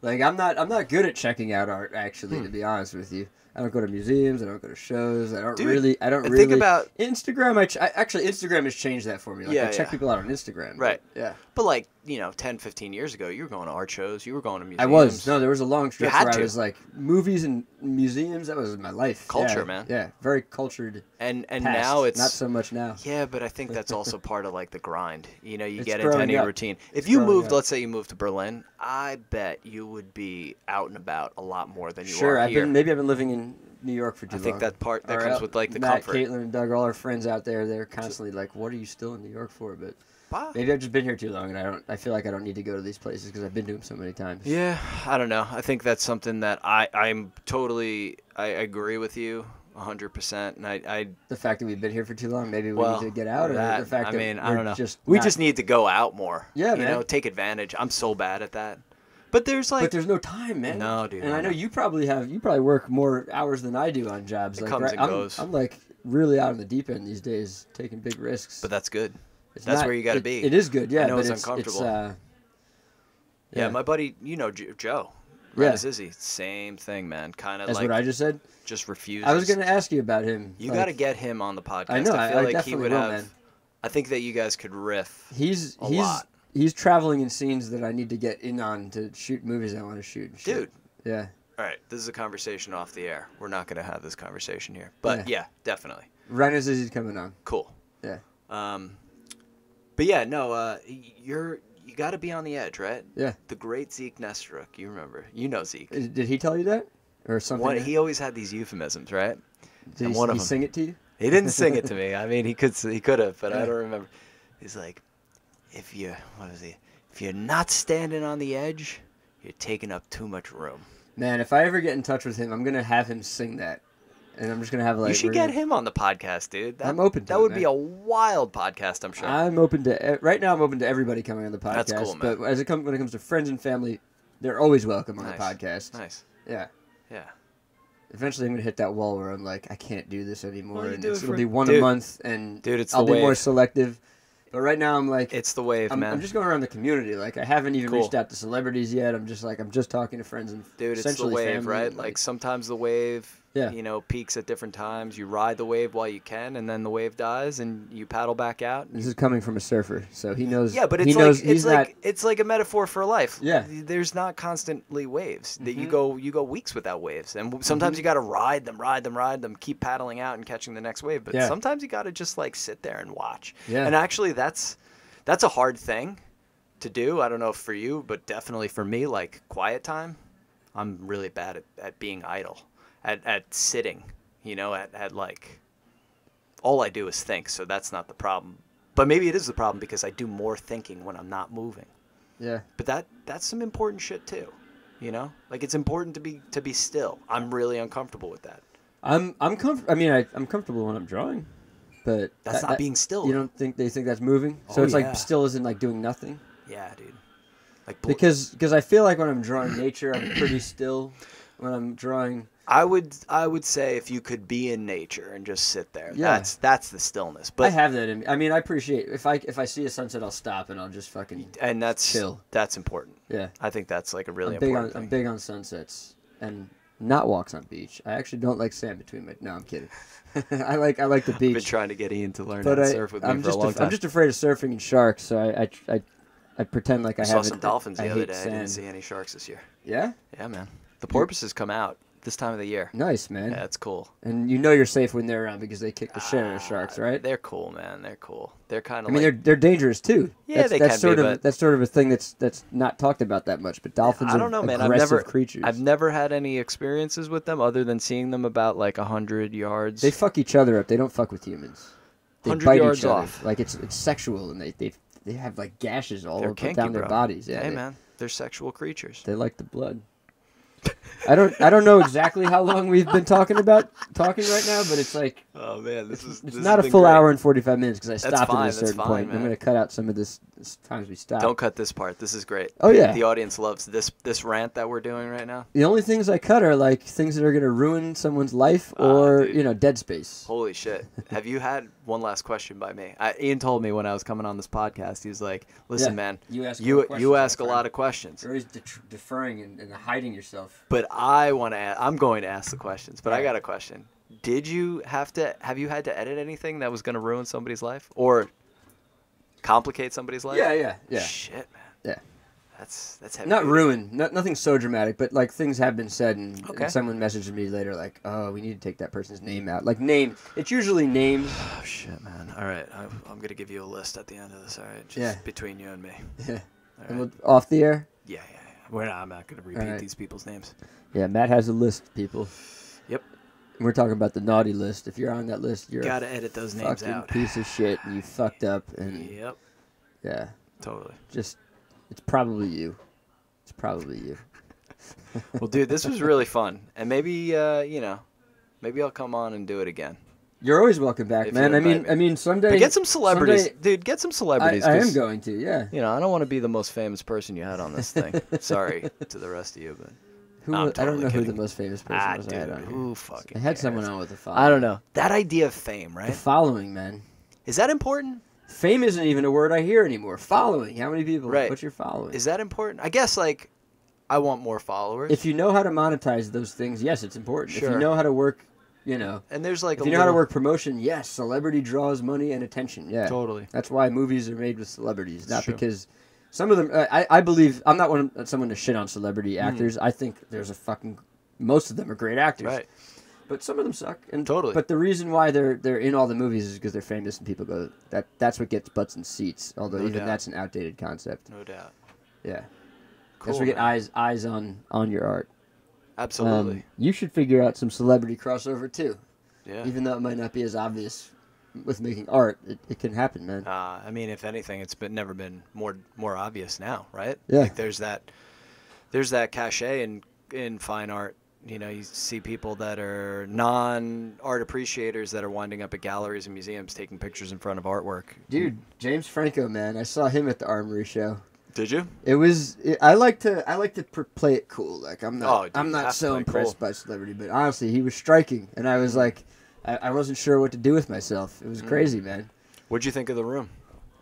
I'm not good at checking out art, actually, to be honest with you. I don't go to museums. I don't go to shows. I don't really. Think about Instagram. Instagram has changed that for me. I check people out on Instagram. Right. Yeah. But 10, 15 years ago, you were going to art shows, you were going to museums. I was. No, there was a long stretch had where to. I was like, movies and museums, that was my life. Culture, Yeah, man. Yeah, very cultured. And past. now it's not so much now. Yeah, but I think that's also part of like the grind. You It's get into growing any up. routine. If It's you growing moved, up. let's say you moved to Berlin, I bet you would be out and about a lot more than you Sure, are here. maybe I've been living in New York for too I long. think that Or comes with like the Matt, comfort. Caitlin, and Doug, all our friends out there, they're constantly like, "What are you still in New York for?" But Wow. maybe I've just been here too long, and I feel like I don't need to go to these places because I've been to them so many times. Yeah, I don't know. I think that's something that I agree with you 100%. And The fact that we've been here for too long, maybe we well, need to get out, or that, the fact I that mean, I we're don't know. just We not- just need to go out more. Yeah, man. Take advantage. I'm so bad at that. But there's like But there's no time, man. No, dude, And I I know know. you probably work more hours than I do on jobs. It like, comes and I'm, goes. I'm like really out in the deep end these days, taking big risks. but that's good. It's that's not- where you got to be. It is good, yeah. I know but it's uncomfortable. Yeah, My buddy, Joe. Yeah. Izzy, same thing, man. Kind of that's like what I just said. just refuses. I was going to ask you about him. You like, got to get him on the podcast. I know, I feel I like he definitely would will, have. man. I think that you guys could riff. He's a lot. He's traveling in scenes that I need to get in on to shoot movies I want to shoot. and shit. Dude. Yeah. All right, this is a conversation off the air. We're not going to have this conversation here, but yeah definitely. Right as he's coming on. Cool. Yeah. But yeah, no, you got to be on the edge, right? Yeah. The great Zeke Nesteruk, you remember? You know Zeke. Did he tell you that, or something? He always had these euphemisms, right? Did and he, one of he them- sing it to you? He didn't sing it to me. I mean, he could have, but I Yeah. don't remember. He's like, if you're not standing on the edge, you're taking up too much room. Man, if I ever get in touch with him, I'm gonna have him sing that, and I'm just gonna have like. You should we're get gonna- him on the podcast, dude. I'm open to that it, would be man. a wild podcast, I'm sure. I'm open to right now. I'm open to everybody coming on the podcast. That's cool, man. But when it comes to friends and family, they're always welcome on Nice. the podcast. Nice. Yeah. Yeah. Eventually, I'm gonna hit that wall where I'm like, I can't do this anymore, Well, you and do it it'll for- be one Dude. a month, and Dude, it's I'll the be more wave. selective. But right now, I'm like, It's the wave, man. I'm just going around the community. Like, I haven't even Cool. reached out to celebrities yet. I'm just talking to friends and Dude, it's the essentially wave, family, right? and, Like sometimes the wave, Yeah. peaks at different times. You ride the wave while you can, and then the wave dies, and you paddle back out. This is coming from a surfer, so he knows. Yeah, but he it's knows like he's not. it's like a metaphor for life. Yeah. Mm-hmm. There's not constantly waves. That you go weeks without waves, and sometimes you got to ride them, keep paddling out and catching the next wave. But Yeah. sometimes you got to just like sit there and watch. Yeah. And actually, that's a hard thing to do. I don't know if for you, but definitely for me, like quiet time. I'm really bad at being idle, at sitting. At like all I do is think, so that's not the problem. But maybe it is the problem because I do more thinking when I'm not moving. Yeah. But that's some important shit too. Like it's important to be still. I'm really uncomfortable with that. I'm comfortable. I mean, I'm comfortable when I'm drawing, but That's not being still. You don't think they think that's moving? So Oh, it's yeah. like still isn't like doing nothing. Yeah, dude. Like Because I feel like when I'm drawing nature, I'm pretty still. When I'm drawing, I would say if you could be in nature and just sit there, Yeah. that's the stillness. I But have that in me. I mean, I appreciate if I see a sunset, I'll stop and I'll just fucking and that's chill. That's important. Yeah. I think that's like a really I'm big on important I'm thing. big on sunsets and not walks on beach. I actually don't like sand between my. No, I'm kidding. I like the I've been beach. trying to get Ian to learn But how to surf with me for a long time. I'm just afraid of surfing and sharks, so I pretend like I saw haven't. some dolphins I the other hate day. I sand. didn't see any sharks this year. Yeah. Yeah, man. The porpoises come out this time of the year. Nice, man. Yeah, it's cool. And you know you're safe when they're around because they kick the shit out of sharks, right? They're cool, man. They're cool. They're kind I of mean, like they're dangerous too. Yeah, they that's can sort be, of but- that's sort of a thing that's not talked about that much. But dolphins I don't know, are man. aggressive creatures. I've never had any experiences with them other than seeing them about like 100 yards. They fuck each other up. They don't fuck with humans. They 100 bite yards each other. off. Like it's sexual, and they have like gashes all They're up kinky, down their bro. bodies. Yeah, Hey, they, man. They're sexual creatures. they like the blood. I don't know exactly how long we've been talking right now, but it's like Oh man, this is it's not a full hour and 45 minutes because I stopped fine, at a that's certain fine, point. man. I'm going to cut out some of this times we stop. Don't cut this part. This is great. Oh, yeah. The audience loves this rant that we're doing right now. The only things I cut are like things that are going to ruin someone's life or dude. dead space. Holy shit. Have you had one last question by me? Ian told me when I was coming on this podcast, he was like, listen, Yeah, man, you ask you questions, ask a my lot friend. of questions. You're always deferring and hiding yourself. But I'm going to ask the questions. But I got a question. Have you had to edit anything that was going to ruin somebody's life or complicate somebody's life? Yeah. Shit, man. Yeah. That's heavy. Not duty. ruined. Nothing so dramatic, but like things have been said, and, Okay. and someone messaged me later, like, "Oh, we need to take that person's name out." Like name. It's usually names. Oh shit, man. All right, I'm gonna give you a list at the end of this. All right, just Yeah. between you and me. Yeah. All And right. off the air. Yeah. I'm not gonna repeat right. these people's names. Yeah, Matt has a list, people. Yep. And we're talking about the naughty list. If you're on that list, you're Gotta a edit those names fucking out. piece of shit, and you fucked up, and Yep. yeah, Totally. just it's probably you. It's probably you. Well, dude, this was really fun, and maybe maybe I'll come on and do it again. You're always welcome back, If man. you I mean, invite me. someday. But get some celebrities, someday dude. Get some celebrities. I am 'cause, going to, yeah. You know, I don't want to be the most famous person you had on this thing. Sorry to the rest of you, but Who? I'm I don't totally know who kidding. the most famous person was I had dude, on here. who fucking I had someone cares? on with a following. I don't know. That idea of fame, The right? following, man. Is that important? Fame isn't even a word I hear anymore. Following. How many people? Right. What's your following? Is that important? I guess like I want more followers. If you know how to monetize those things, yes, it's important. If Sure. you know how to work, you know. and there's like If a you know how to little- work promotion, yes, celebrity draws money and attention. Yeah, Totally. That's why movies are made with celebrities, not True. because some of them. I believe I'm not someone to shit on celebrity actors. I think most of them are great actors. Right. But some of them suck. And Totally. But the reason why they're in all the movies is because they're famous and people go that's what gets butts in seats. Although No even doubt. that's an outdated concept. No doubt. Yeah. Cool. That's what get man. eyes on your art. Absolutely. You should figure out some celebrity crossover too. Yeah. Even though it might not be as obvious with making art, it can happen, man. I mean, if anything, it's never been more obvious now, right? Yeah. Like there's that cachet in fine art. You know, you see people that are non-art appreciators that are winding up at galleries and museums taking pictures in front of artwork. Dude, James Franco, man, I saw him at the Armory show. Did you? I like to play it cool. Like I'm not Oh, dude, I'm you not have to so play impressed cool. by celebrity, but honestly, he was striking, and I was like, I wasn't sure what to do with myself. It was crazy, man. What'd you think of the room?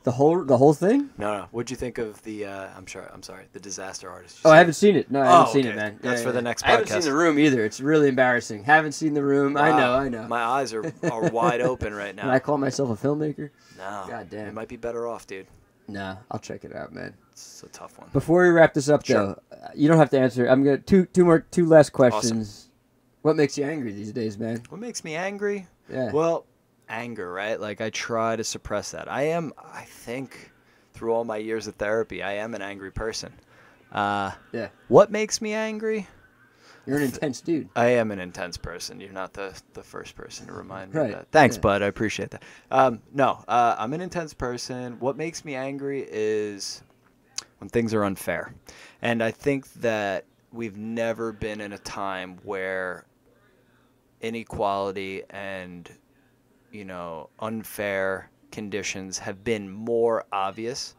The whole thing. No. What'd you think of the? I'm sorry. The Disaster Artist. Oh, I haven't seen it. No, I haven't Oh, seen it, okay. man. That's for the next I haven't podcast. seen The Room either. It's really embarrassing. Haven't seen The Room. Wow. I know. My eyes are wide open right now. And I call myself a filmmaker. No. God damn. You might be better off, dude. Nah, I'll check it out, man. It's a tough one. Before we wrap this up, Sure. though, you don't have to answer. I'm gonna two last questions. What makes you angry these days, man? What makes me angry? Yeah. Well, anger, right? Like I try to suppress that. I think, through all my years of therapy, I am an angry person. Yeah. What makes me angry? You're an intense dude. I am an intense person. You're not the first person to remind me Right. of that. Thanks, Yeah. bud. I appreciate that. No, I'm an intense person. What makes me angry is when things are unfair. And I think that we've never been in a time where inequality and, unfair conditions have been more obvious.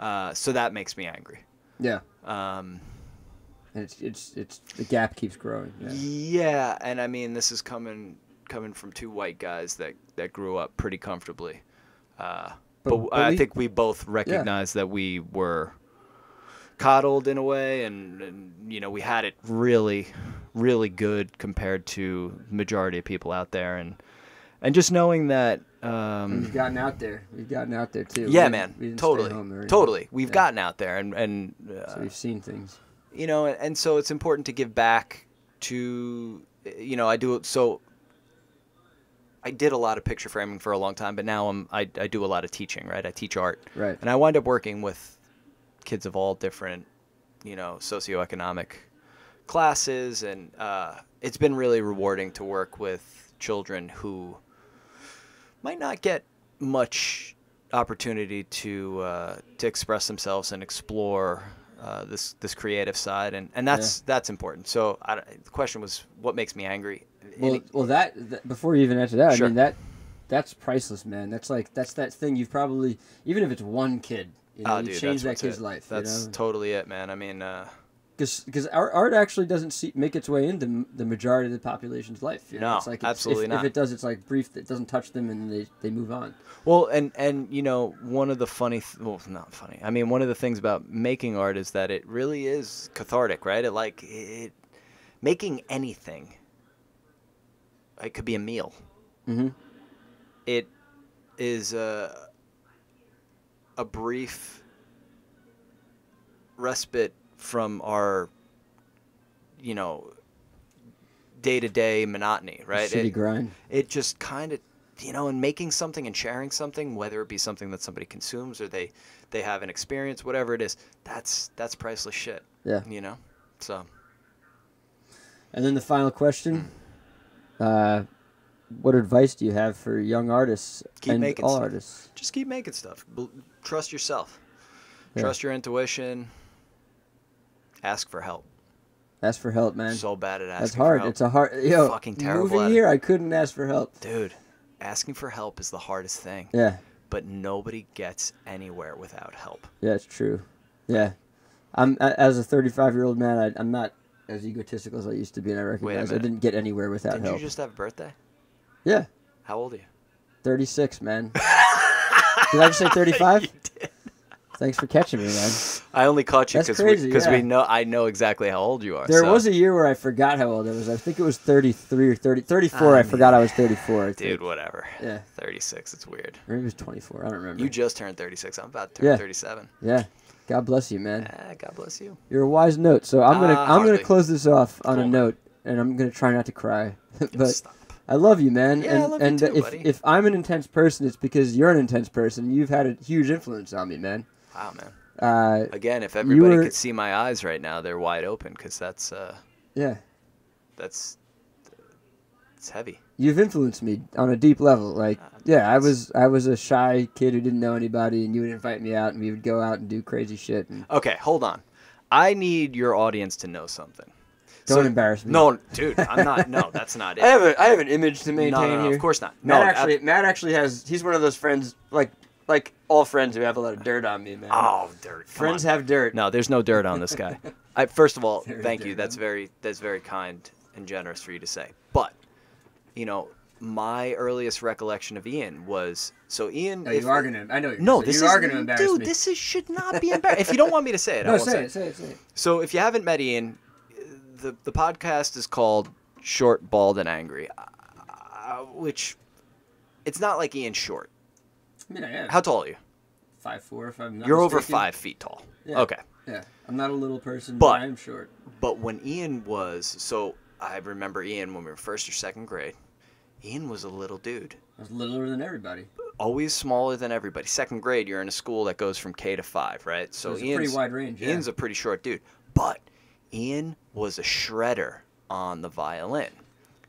So that makes me angry. Yeah. Um, And it's the gap keeps growing. Yeah. Yeah, and I mean this is coming from two white guys that grew up pretty comfortably. But I think we both recognize that we were coddled in a way, and we had it really, really good compared to the majority of people out there, and just knowing that. We've gotten out there. We've gotten out there too. Yeah, We man, didn't stay totally, home or anything. totally. We've Yeah. gotten out there, and So we've seen things. and so it's important to give back to, I do it. So I did a lot of picture framing for a long time, but now I do a lot of teaching, right? I teach art. Right. And I wind up working with kids of all different, socioeconomic classes. And it's been really rewarding to work with children who might not get much opportunity to express themselves and explore this creative side, and that's important. So the question was, what makes me angry? Well, that before you even answer that, Sure. I mean that's priceless, man. That's that thing you've probably, even if it's one kid, you Oh, you dude, change that that's kid's it. life. That's totally it, man. I mean, because our art actually doesn't make its way into the majority of the population's life. You know? No, it's like absolutely if not. If it does, it's like brief. It doesn't touch them, and they move on. well, and one of the not funny. I mean, one of the things about making art is that it really is cathartic, right? It making anything. It could be a meal. Mm-hmm. It is a brief respite from our, you know, day-to-day monotony, right? Shitty grind. It just kind of, you know, and making something and sharing something, whether it be something that somebody consumes or they have an experience, whatever it is, that's priceless shit. Yeah. You know? So. And then the final question, what advice do you have for young artists Keep and making all stuff. artists? Just keep making stuff. Trust yourself. Yeah. Trust your intuition. Ask for help. Ask for help, man. So bad at asking That's hard. for help. It's a hard. Yo, Fucking terrible moving at it. here, I couldn't ask for help. Dude, asking for help is the hardest thing. Yeah. But nobody gets anywhere without help. Yeah, it's true. Yeah. As a 35-year-old man, I'm not as egotistical as I used to be, and I recognize I didn't get anywhere without Didn't help. you just have a birthday? Yeah. How old are you? 36, man. Did I just say 35? You did. Thanks for catching me, man. I only caught you That's crazy, because yeah. I know exactly how old you are. There so. was a year where I forgot how old I was. I think it was 33 or 34. I forgot I was 34. Dude, whatever. Yeah. 36, it's weird. Or maybe it was 24. I don't remember. You just turned 36. I'm about to turn 37. Yeah. God bless you, man. God bless you. You're a wise note. So I'm gonna hardly. close this off on a Cool, note, and I'm gonna try not to cry. But Stop. I love you, man. Yeah, I love you too, buddy. if I'm an intense person, it's because you're an intense person. You've had a huge influence on me, man. Wow, man. Uh, Again, if everybody could see my eyes right now, they're wide open because it's heavy. You've influenced me on a deep level. Like, I was a shy kid who didn't know anybody, and you would invite me out, and we would go out and do crazy shit. And Okay, hold on. I need your audience to know something. Don't embarrass me. No, dude, I'm not. No, that's not it. I have an image to maintain no, here. of course not. Matt actually has. He's one of those friends, like all friends who have a lot of dirt on me, man. Oh, dirt. Come Friends on. have dirt. No, there's no dirt on this guy. First of all, Very thank you. dirt, That's very kind and generous for you to say. But, you know, my earliest recollection of Ian was Ian. No, you are gonna. I know you're. No, you are gonna embarrass dude. me. This should not be embarrassing. If you don't want me to say it, I No, won't say say it. So if you haven't met Ian, the podcast is called Short, Bald, and Angry, which it's not like Ian's short. I mean, I am. How tall are you? 5'4", if I'm not You're over mistaken. 5 feet tall. Yeah. Okay. Yeah, I'm not a little person, But- but I am short. But when Ian was, I remember Ian when we were first or second grade. Ian was a little dude. I was littler than everybody. Always smaller than everybody. Second grade, you're in a school that goes from K to 5, right? So It's a pretty wide range, yeah. Ian's a pretty short dude. But Ian was a shredder on the violin.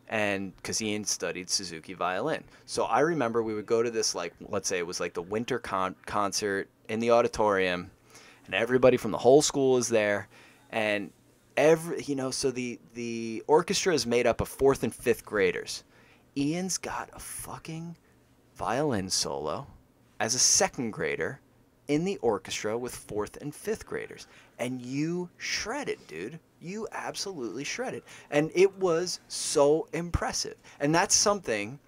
And because Ian studied Suzuki violin. So I remember we would go to this, like, let's say it was like the winter concert in the auditorium. And everybody from the whole school is there. And so the orchestra is made up of 4th and 5th graders. Ian's got a fucking violin solo as a 2nd grader in the orchestra with 4th and 5th graders. And you shredded, dude. You absolutely shredded. And it was so impressive. And that's something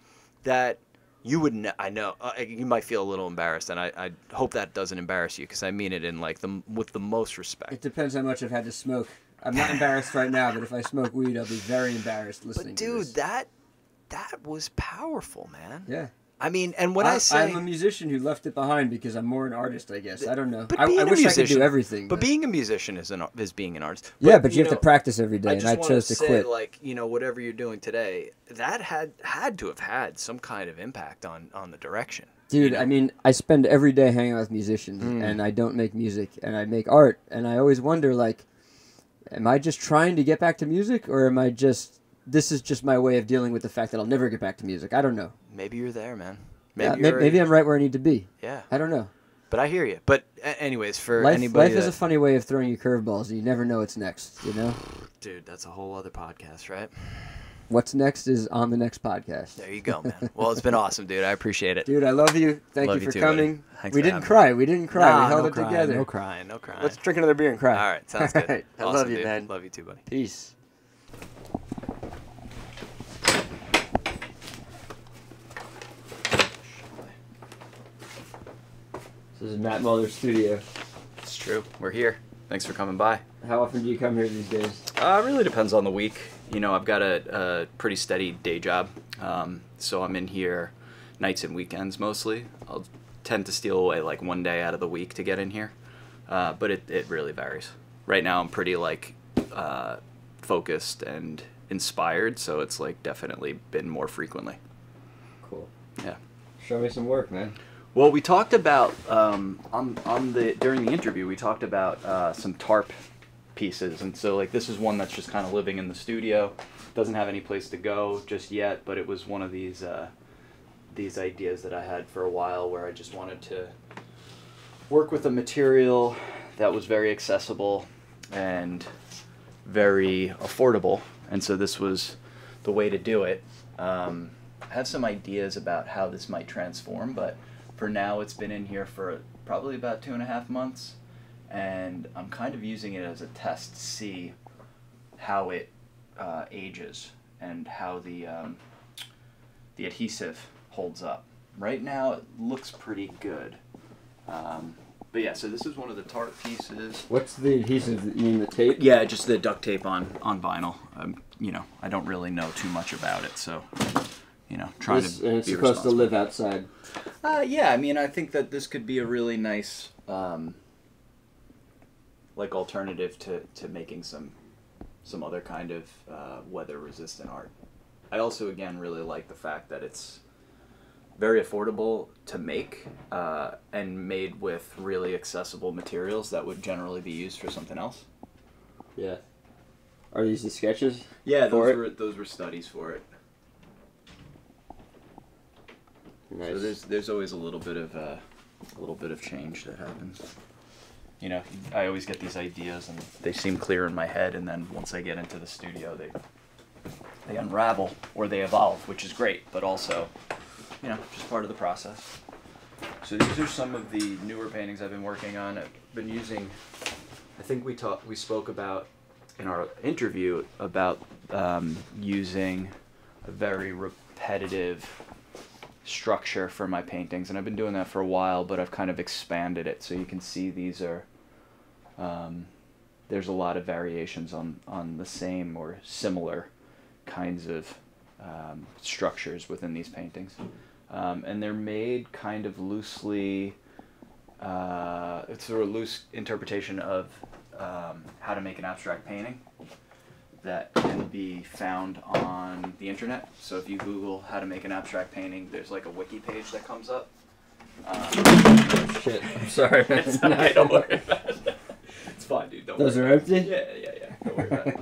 that you would I know you might feel a little embarrassed, and I hope that doesn't embarrass you, because I mean it in with the most respect. It depends how much I've had to smoke. I'm not embarrassed right now, but if I smoke weed, I'll be very embarrassed listening But to dude, this. that was powerful, man. Yeah. I mean, and when I say I'm a musician who left it behind because I'm more an artist, I guess. I don't know. But I being a wish I could musician- do everything. But being a musician is being an artist. yeah, but you have know, to practice every day, I and just I wanna chose to say, quit. like, you know, whatever you're doing today, that had to have had some kind of impact on the direction. Dude, you know? I mean, I spend every day hanging out with musicians, and I don't make music, and I make art, and I always wonder, like, am I just trying to get back to music, or am I this is just my way of dealing with the fact that I'll never get back to music? I don't know. Maybe you're there, man. Maybe I'm right where I need to be. Yeah. I don't know. But I hear you. But anyways, for Life anybody is a funny way of throwing you curveballs, and you never know what's next, you know? Dude, that's a whole other podcast, right? What's next is on the next podcast. There you go, man. Well, it's been awesome, dude. I appreciate it. Dude, I love you. Thank Love you you for too, coming. buddy. Thanks We for didn't having cry. We didn't cry. Nah, we held no it crying, together. No crying. No crying. Let's drink another beer and cry. All right, sounds good. All right. I Awesome, love you, dude. man. Love you too, buddy. Peace. This is Matt Mahler's studio. It's true. We're here. Thanks for coming by. How often do you come here these days? It really depends on the week. You know, I've got a pretty steady day job, so I'm in here nights and weekends mostly. I'll tend to steal away like one day out of the week to get in here. but it really varies. Right now I'm pretty like focused and inspired, so it's like definitely been more frequently. Cool. Yeah. Show me some work, man. Well, we talked about during the interview we talked about some tarp pieces, and so like this is one that's just kind of living in the studio, doesn't have any place to go just yet, but it was one of these ideas that I had for a while where I just wanted to work with a material that was very accessible and very affordable, and so this was the way to do it. I have some ideas about how this might transform, but for now it's been in here for probably about 2.5 months, and I'm kind of using it as a test to see how it ages and how the adhesive holds up. Right now it looks pretty good. But yeah, so this is one of the tarp pieces. What's the adhesive? You mean the tape? Yeah, just the duct tape on vinyl. You know, I don't really know too much about it, so you know, trying to be and it's supposed to live outside. Yeah, I mean, I think that this could be a really nice like alternative to making some other kind of weather resistant art. I also again really like the fact that it's very affordable to make and made with really accessible materials that would generally be used for something else. Yeah. Are these the sketches? Yeah, for those were studies for it. Nice. So there's always a little bit of change that happens. You know, I always get these ideas and they seem clear in my head, and then once I get into the studio, they unravel or they evolve, which is great, but also, you know, just part of the process. So these are some of the newer paintings I've been working on. I've been using, I think we spoke about in our interview about using a very repetitive structure for my paintings, and I've been doing that for a while, but I've kind of expanded it, so you can see these are there's a lot of variations on the same or similar kinds of structures within these paintings, and they're made kind of loosely. It's sort of loose interpretation of how to make an abstract painting that can be found on the internet. So if you Google how to make an abstract painting, there's like a wiki page that comes up. Shit, I'm sorry. It's okay, don't worry about it. It's fine, dude. Don't Those worry. are empty? Yeah. Don't worry about it.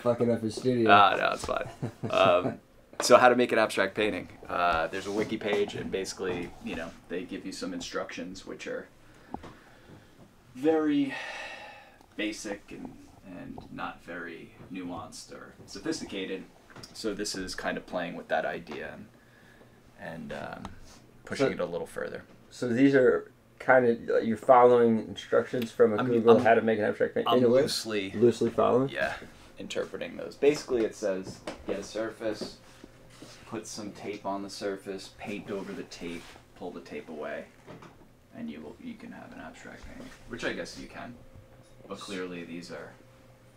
Fucking up his studio. No, it's fine. So how to make an abstract painting. There's a wiki page, and basically, you know, they give you some instructions which are very basic and not very nuanced or sophisticated. So this is kind of playing with that idea and pushing it a little further. So these are kind of, you're following instructions from Google how to make an abstract painting? I'm loosely following? Yeah, interpreting those. Basically it says, get a surface, put some tape on the surface, paint over the tape, pull the tape away, and you can have an abstract painting, which I guess you can. But clearly these are...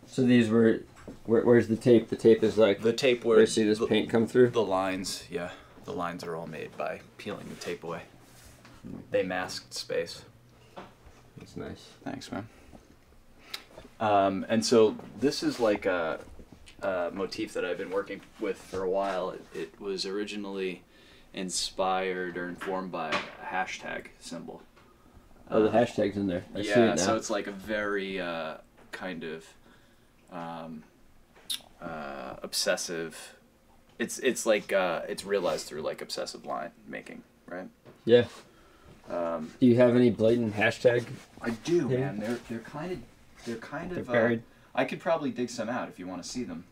So these were... Where's the tape? The tape is like... The tape where... you see this paint come through? The lines, yeah. The lines are all made by peeling the tape away. They masked space. That's nice. Thanks, man. And so this is like a motif that I've been working with for a while. It was originally inspired or informed by a hashtag symbol. Oh, the hashtag's in there. I see it now. So it's like a very kind of obsessive. It's like it's realized through like obsessive line making, right? Yeah. Do you have any blatant hashtag? I do, man. They're kind of buried. I could probably dig some out if you want to see them.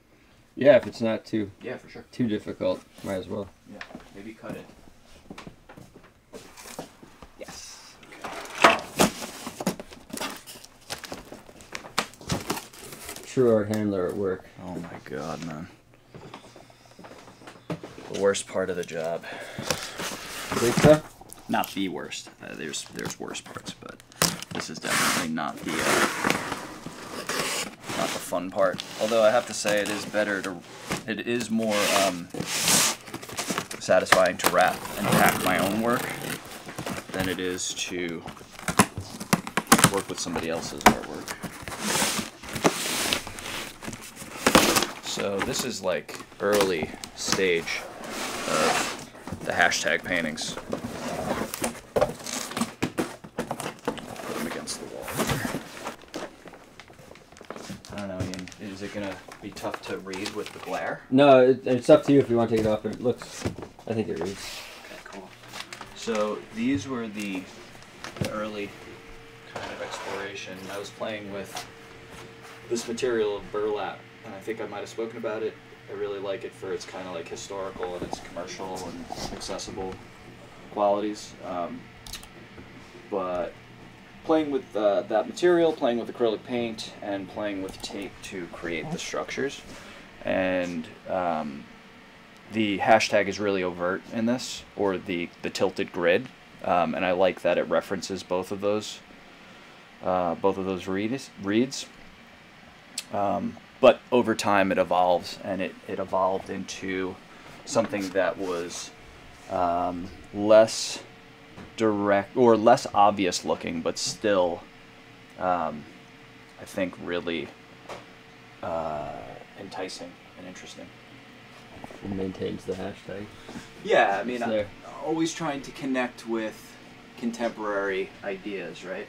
Yeah, if it's not too for sure. too difficult, might as well. Yeah, maybe cut it. Yes. True art handler at work. Oh my god, man. The worst part of the job. Think so? Not the worst. There's worse parts, but this is definitely not the fun part. Although I have to say it is more satisfying to wrap and pack my own work than it is to work with somebody else's artwork. So this is like early stage of the hashtag paintings. Put them against the wall. I don't know, Ian. Is it gonna be tough to read with the glare? No, it's up to you if you want to take it off, but it looks, I think it reads. Okay, cool. So these were the early kind of exploration. I was playing with this material of burlap, and I think I might have spoken about it. I really like it for its kind of like historical and its commercial and accessible qualities. But playing with that material, playing with acrylic paint, and playing with tape to create the structures. And the hashtag is really overt in this, or the tilted grid, and I like that it references both of those reads. But over time it evolves, and it evolved into something that was less direct or less obvious looking, but still I think really enticing and interesting. It maintains the hashtag. Yeah, I mean, I'm always trying to connect with contemporary ideas, right?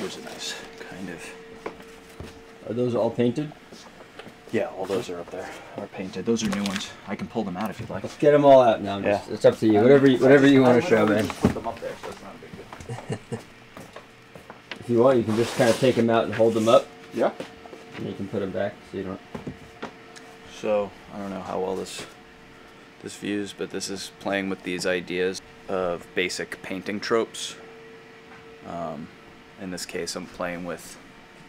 Here's a nice kind of... Are those all painted? Yeah, all those are up there, are painted. Those are new ones. I can pull them out if you'd like. Let's get them all out now. Yeah. It's up to you. Whatever you want to show, man. Put them up there, so it's not a big deal. If you want, you can just kind of take them out and hold them up, Yeah. and you can put them back so you don't... So, I don't know how well this views, but this is playing with these ideas of basic painting tropes. In this case, I'm playing with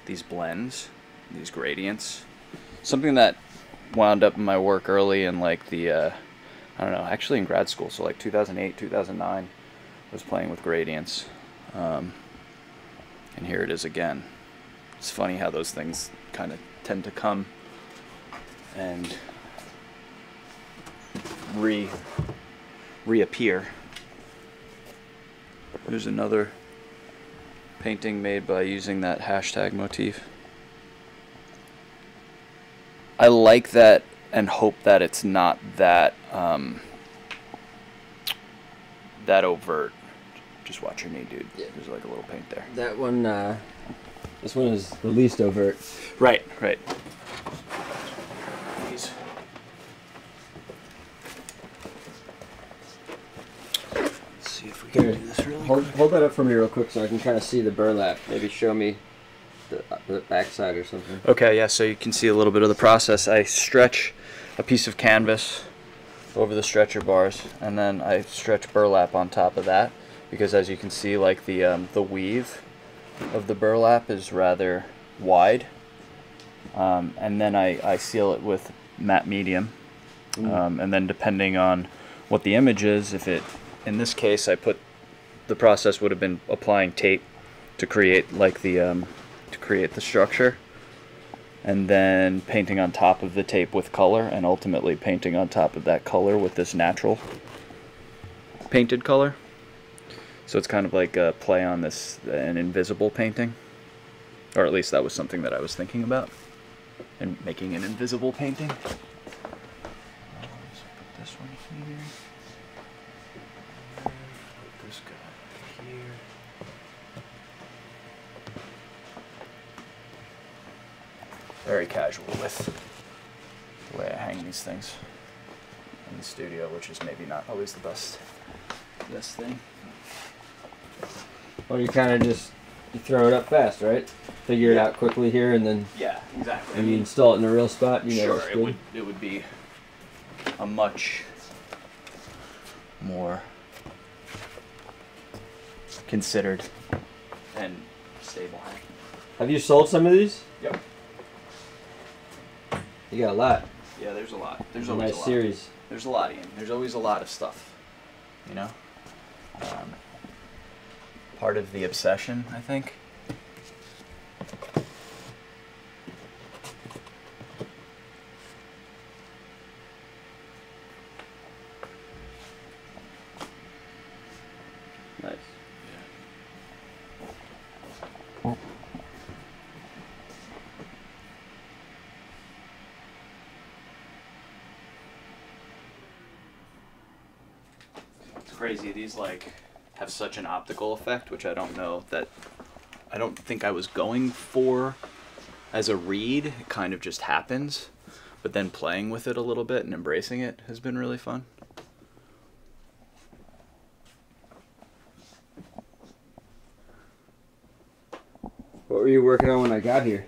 these blends, these gradients. Something that wound up in my work early in like the, I don't know, actually in grad school, so like 2008, 2009, was playing with gradients. And here it is again. It's funny how those things kind of tend to come and reappear. There's another painting made by using that hashtag motif. I like that and hope that it's not that that overt. Just watch your knee, dude. Yeah. There's like a little paint there. That one, this one is the least overt. Right, right. These. Let's see if we can Here, do this really hold quick. that up for me real quick so I can kind of see the burlap. Maybe show me the backside or something. Okay, yeah, so you can see a little bit of the process. I stretch a piece of canvas over the stretcher bars, and then I stretch burlap on top of that, because as you can see, like the weave of the burlap is rather wide, and then I seal it with matte medium, and then depending on what the image is, if it, in this case, the process would have been applying tape to create like the structure, and then painting on top of the tape with color, and ultimately painting on top of that color with this natural painted color. So it's kind of like a play on an invisible painting, or at least that was something that I was thinking about, and making an invisible painting. So put this one here. Put this guy here. Very casual with the way I hang these things in the studio, which is maybe not always the best thing. Well, you kind of just throw it up fast, right? Figure it out quickly here, and then Yeah, exactly. when you install it in a real spot, you know it's Sure, good. it would be a much more considered and stable hang. Have you sold some of these? Yep. You got a lot. Yeah, there's a lot. There's A always nice a lot. series. There's a lot, Ian. There's always a lot of stuff, you know? Part of the obsession, I think. crazy. These like have such an optical effect, which I don't think I was going for as a read. It kind of just happens, but then playing with it a little bit and embracing it has been really fun. What were you working on when I got here?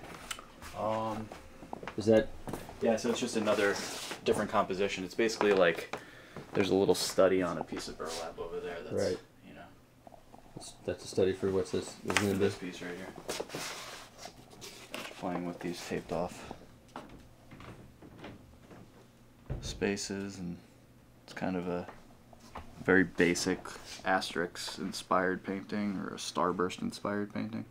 Is that... Yeah, so it's just another different composition. It's basically like there's a little study on a piece of burlap over there that's, right. you know. That's a study for what's this? This piece right here. Just playing with these taped off spaces, and it's kind of a very basic Asterix inspired painting or a Starburst inspired painting.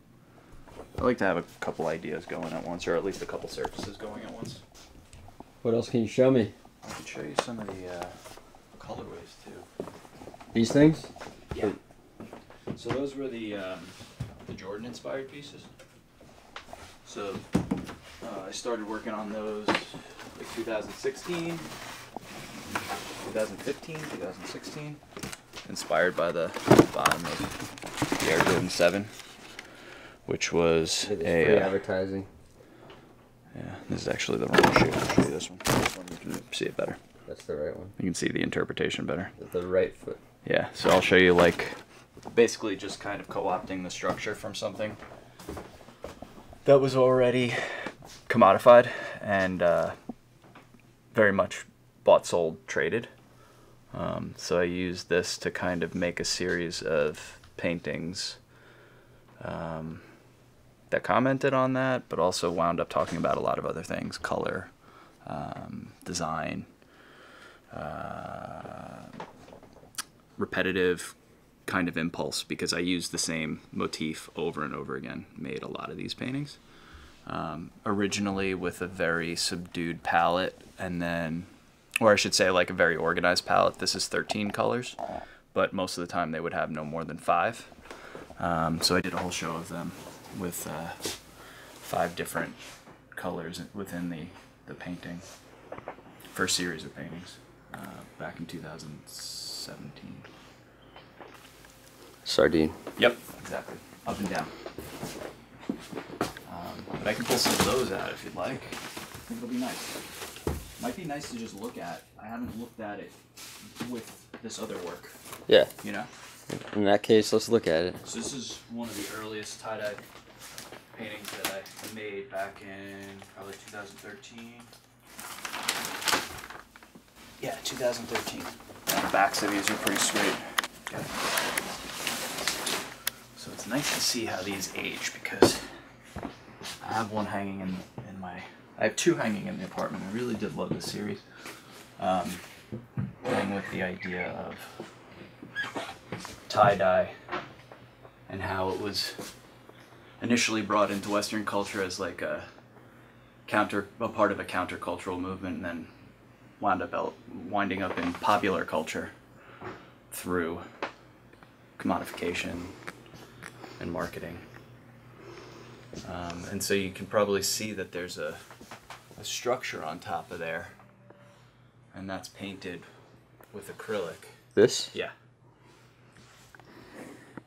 I like to have a couple ideas going at once, or at least a couple surfaces going at once. What else can you show me? I can show you some of the colorways too. These things? Yeah. So those were the Jordan-inspired pieces. So I started working on those like 2016, 2015, 2016. Inspired by the bottom of the Air Jordan 7, which was Free a advertising. yeah, this is actually the wrong shoe. I'll show you this one. This one you can see it better. That's the right one. You can see the interpretation better. The right foot. Yeah, so I'll show you like basically just kind of co-opting the structure from something that was already commodified and very much bought, sold, traded. So I used this to kind of make a series of paintings that commented on that, but also wound up talking about a lot of other things: color, design, repetitive kind of impulse, because I used the same motif over and over again, made a lot of these paintings. Originally with a very subdued palette, and then, or I should say like a very organized palette. This is 13 colors, but most of the time they would have no more than 5. So I did a whole show of them with 5 different colors within the painting for a series of paintings back in 2017. Sardine. Yep, exactly. Up and down. But I can pull some of those out if you'd like. I think it'll be nice. Might be nice to just look at. I haven't looked at it with this other work. Yeah. You know? In that case, let's look at it. So this is one of the earliest tie-dye paintings that I made back in probably 2013. Yeah, 2013. And the backs of these are pretty sweet. Okay. So it's nice to see how these age, because I have one hanging in my... I have 2 hanging in the apartment. I really did love this series. Playing with the idea of tie-dye and how it was initially brought into Western culture as like a part of a countercultural movement, and then winding up in popular culture through commodification and marketing. And so you can probably see that there's a structure on top of there, and that's painted with acrylic. This? Yeah.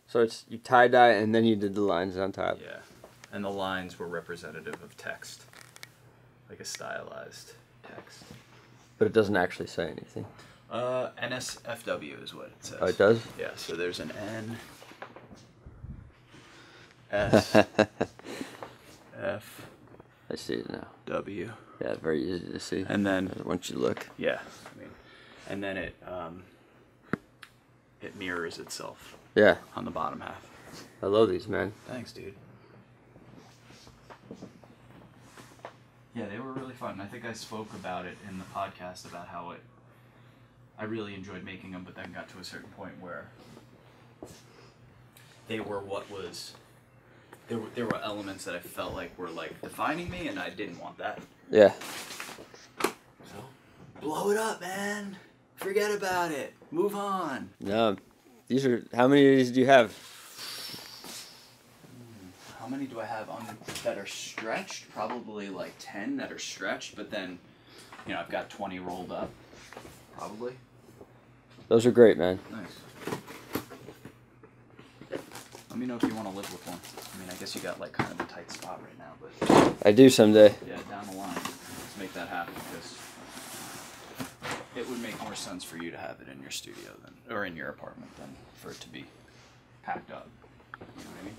So it's you tie-dye and then you did the lines on top. Yeah. And the lines were representative of text, like a stylized text. But it doesn't actually say anything. NSFW is what it says. Oh, it does? Yeah, so there's an N, S, F, I see it now. W. Yeah, very easy to see. And then, once you look. yeah, I mean, and then it mirrors itself Yeah. on the bottom half. I love these, man. Thanks, dude. Yeah, they were really fun. I think I spoke about it in the podcast about how I really enjoyed making them, but then got to a certain point where they were there were elements that I felt like were like defining me, and I didn't want that. Yeah. So, blow it up, man. Forget about it. Move on. No. These are, how many of these do you have? How many do I have that are stretched? Probably like 10 that are stretched, but then, I've got 20 rolled up. Probably. Those are great, man. Nice. me know if you want to live with one. I mean, I guess you got like kind of a tight spot right now, but I do someday. yeah, down the line, let's make that happen because it would make more sense for you to have it in your studio than, or in your apartment than for it to be packed up. You know what I mean?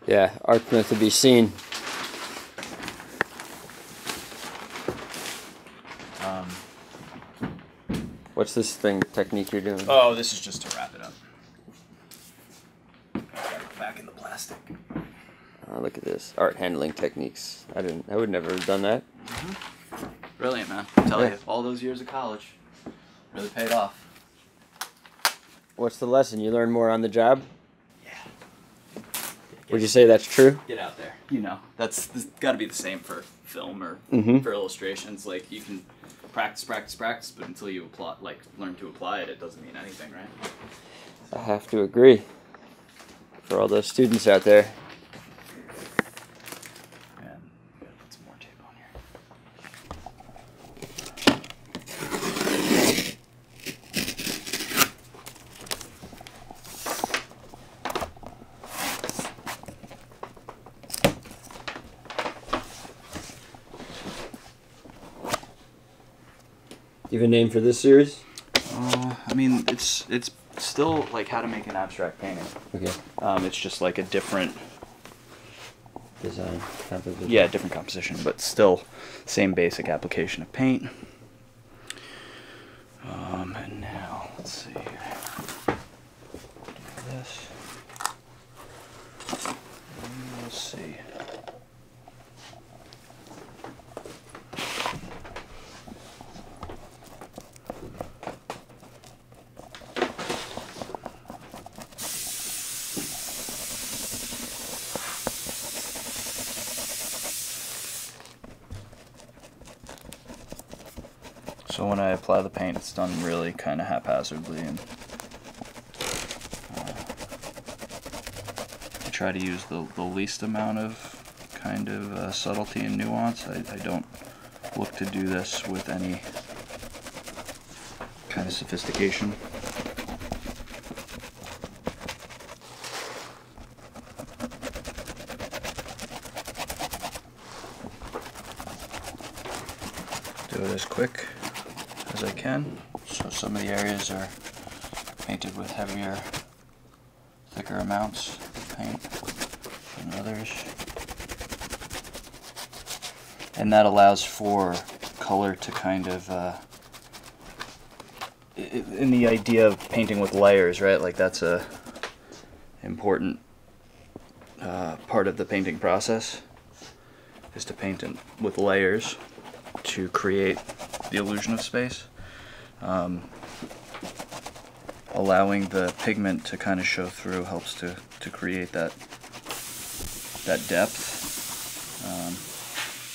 Yeah, art meant to be seen. What's this technique you're doing? Oh, this is just to wrap it up. Back in the plastic. Oh, look at this. Art handling techniques. I would never have done that. Brilliant, man. I tell Yeah. you, all those years of college really paid off. What's the lesson? You learn more on the job? Yeah. Would you say that's true? Get out there. You know, that's got to be the same for film or for illustrations. Like, you can practice, but until you learn to apply it, it doesn't mean anything, right? I have to agree. For all those students out there. And I'm gonna put some more tape on here. Do you have a name for this series? I mean, it's still like how to make an abstract painting. Okay. It's just like a different Design. Composition. Yeah, different composition, but still same basic application of paint. And now, let's see here. Do this. And we'll see. So when I apply the paint, it's done really kind of haphazardly, and I try to use the least amount of kind of subtlety and nuance. I don't look to do this with any kind of sophistication. Do it as quick as I can. So some of the areas are painted with heavier, thicker amounts of paint than others. And that allows for color to kind of, in the idea of painting with layers, right? Like that's a important part of the painting process, is to paint with layers to create the illusion of space, allowing the pigment to kind of show through helps to create that depth,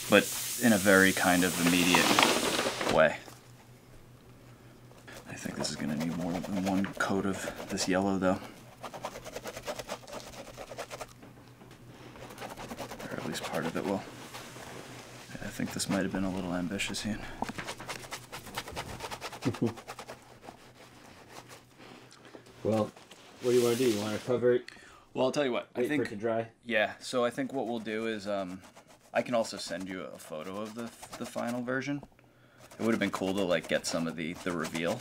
but in a very kind of immediate way. I think this is going to need more than one coat of this yellow though, or at least part of it will. I think this might have been a little ambitious, Ian. Well, what do you want to do? You want to cover it? Well, I'll tell you what. Wait for it to dry? Yeah, so I think what we'll do is I can also send you a photo of the final version. It would have been cool to like get some of the reveal,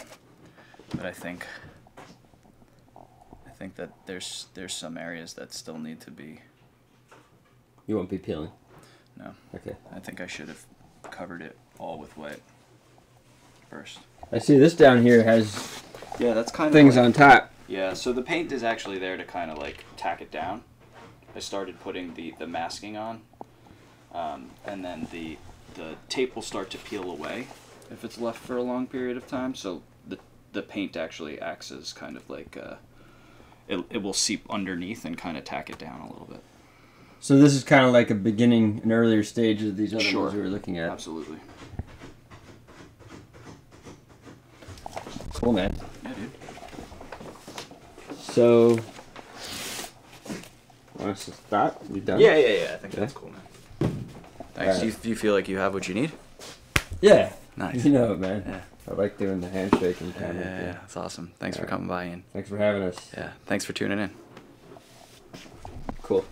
but I think that there's some areas that still need to be. You won't be peeling? No. Okay. I think I should have covered it all with white first. I see this down here has Yeah, that's kind things of on top. Yeah, so the paint is actually there to kind of like tack it down. I started putting the masking on, and then the tape will start to peel away if it's left for a long period of time. So the paint actually acts as kind of like it will seep underneath and kind of tack it down a little bit. So this is kind of like an earlier stage of these other Sure. ones we were looking at. Absolutely. Cool, man. Yeah, dude. So, want us to stop? You done? Yeah. I think that's cool, man. Thanks. Alright. Do you feel like you have what you need? Yeah. Nice. You know it, man. Yeah. I like doing the handshake and kind of. Yeah, that's awesome. Thanks for coming by, Ian. Thanks for having us. Yeah, thanks for tuning in. Cool.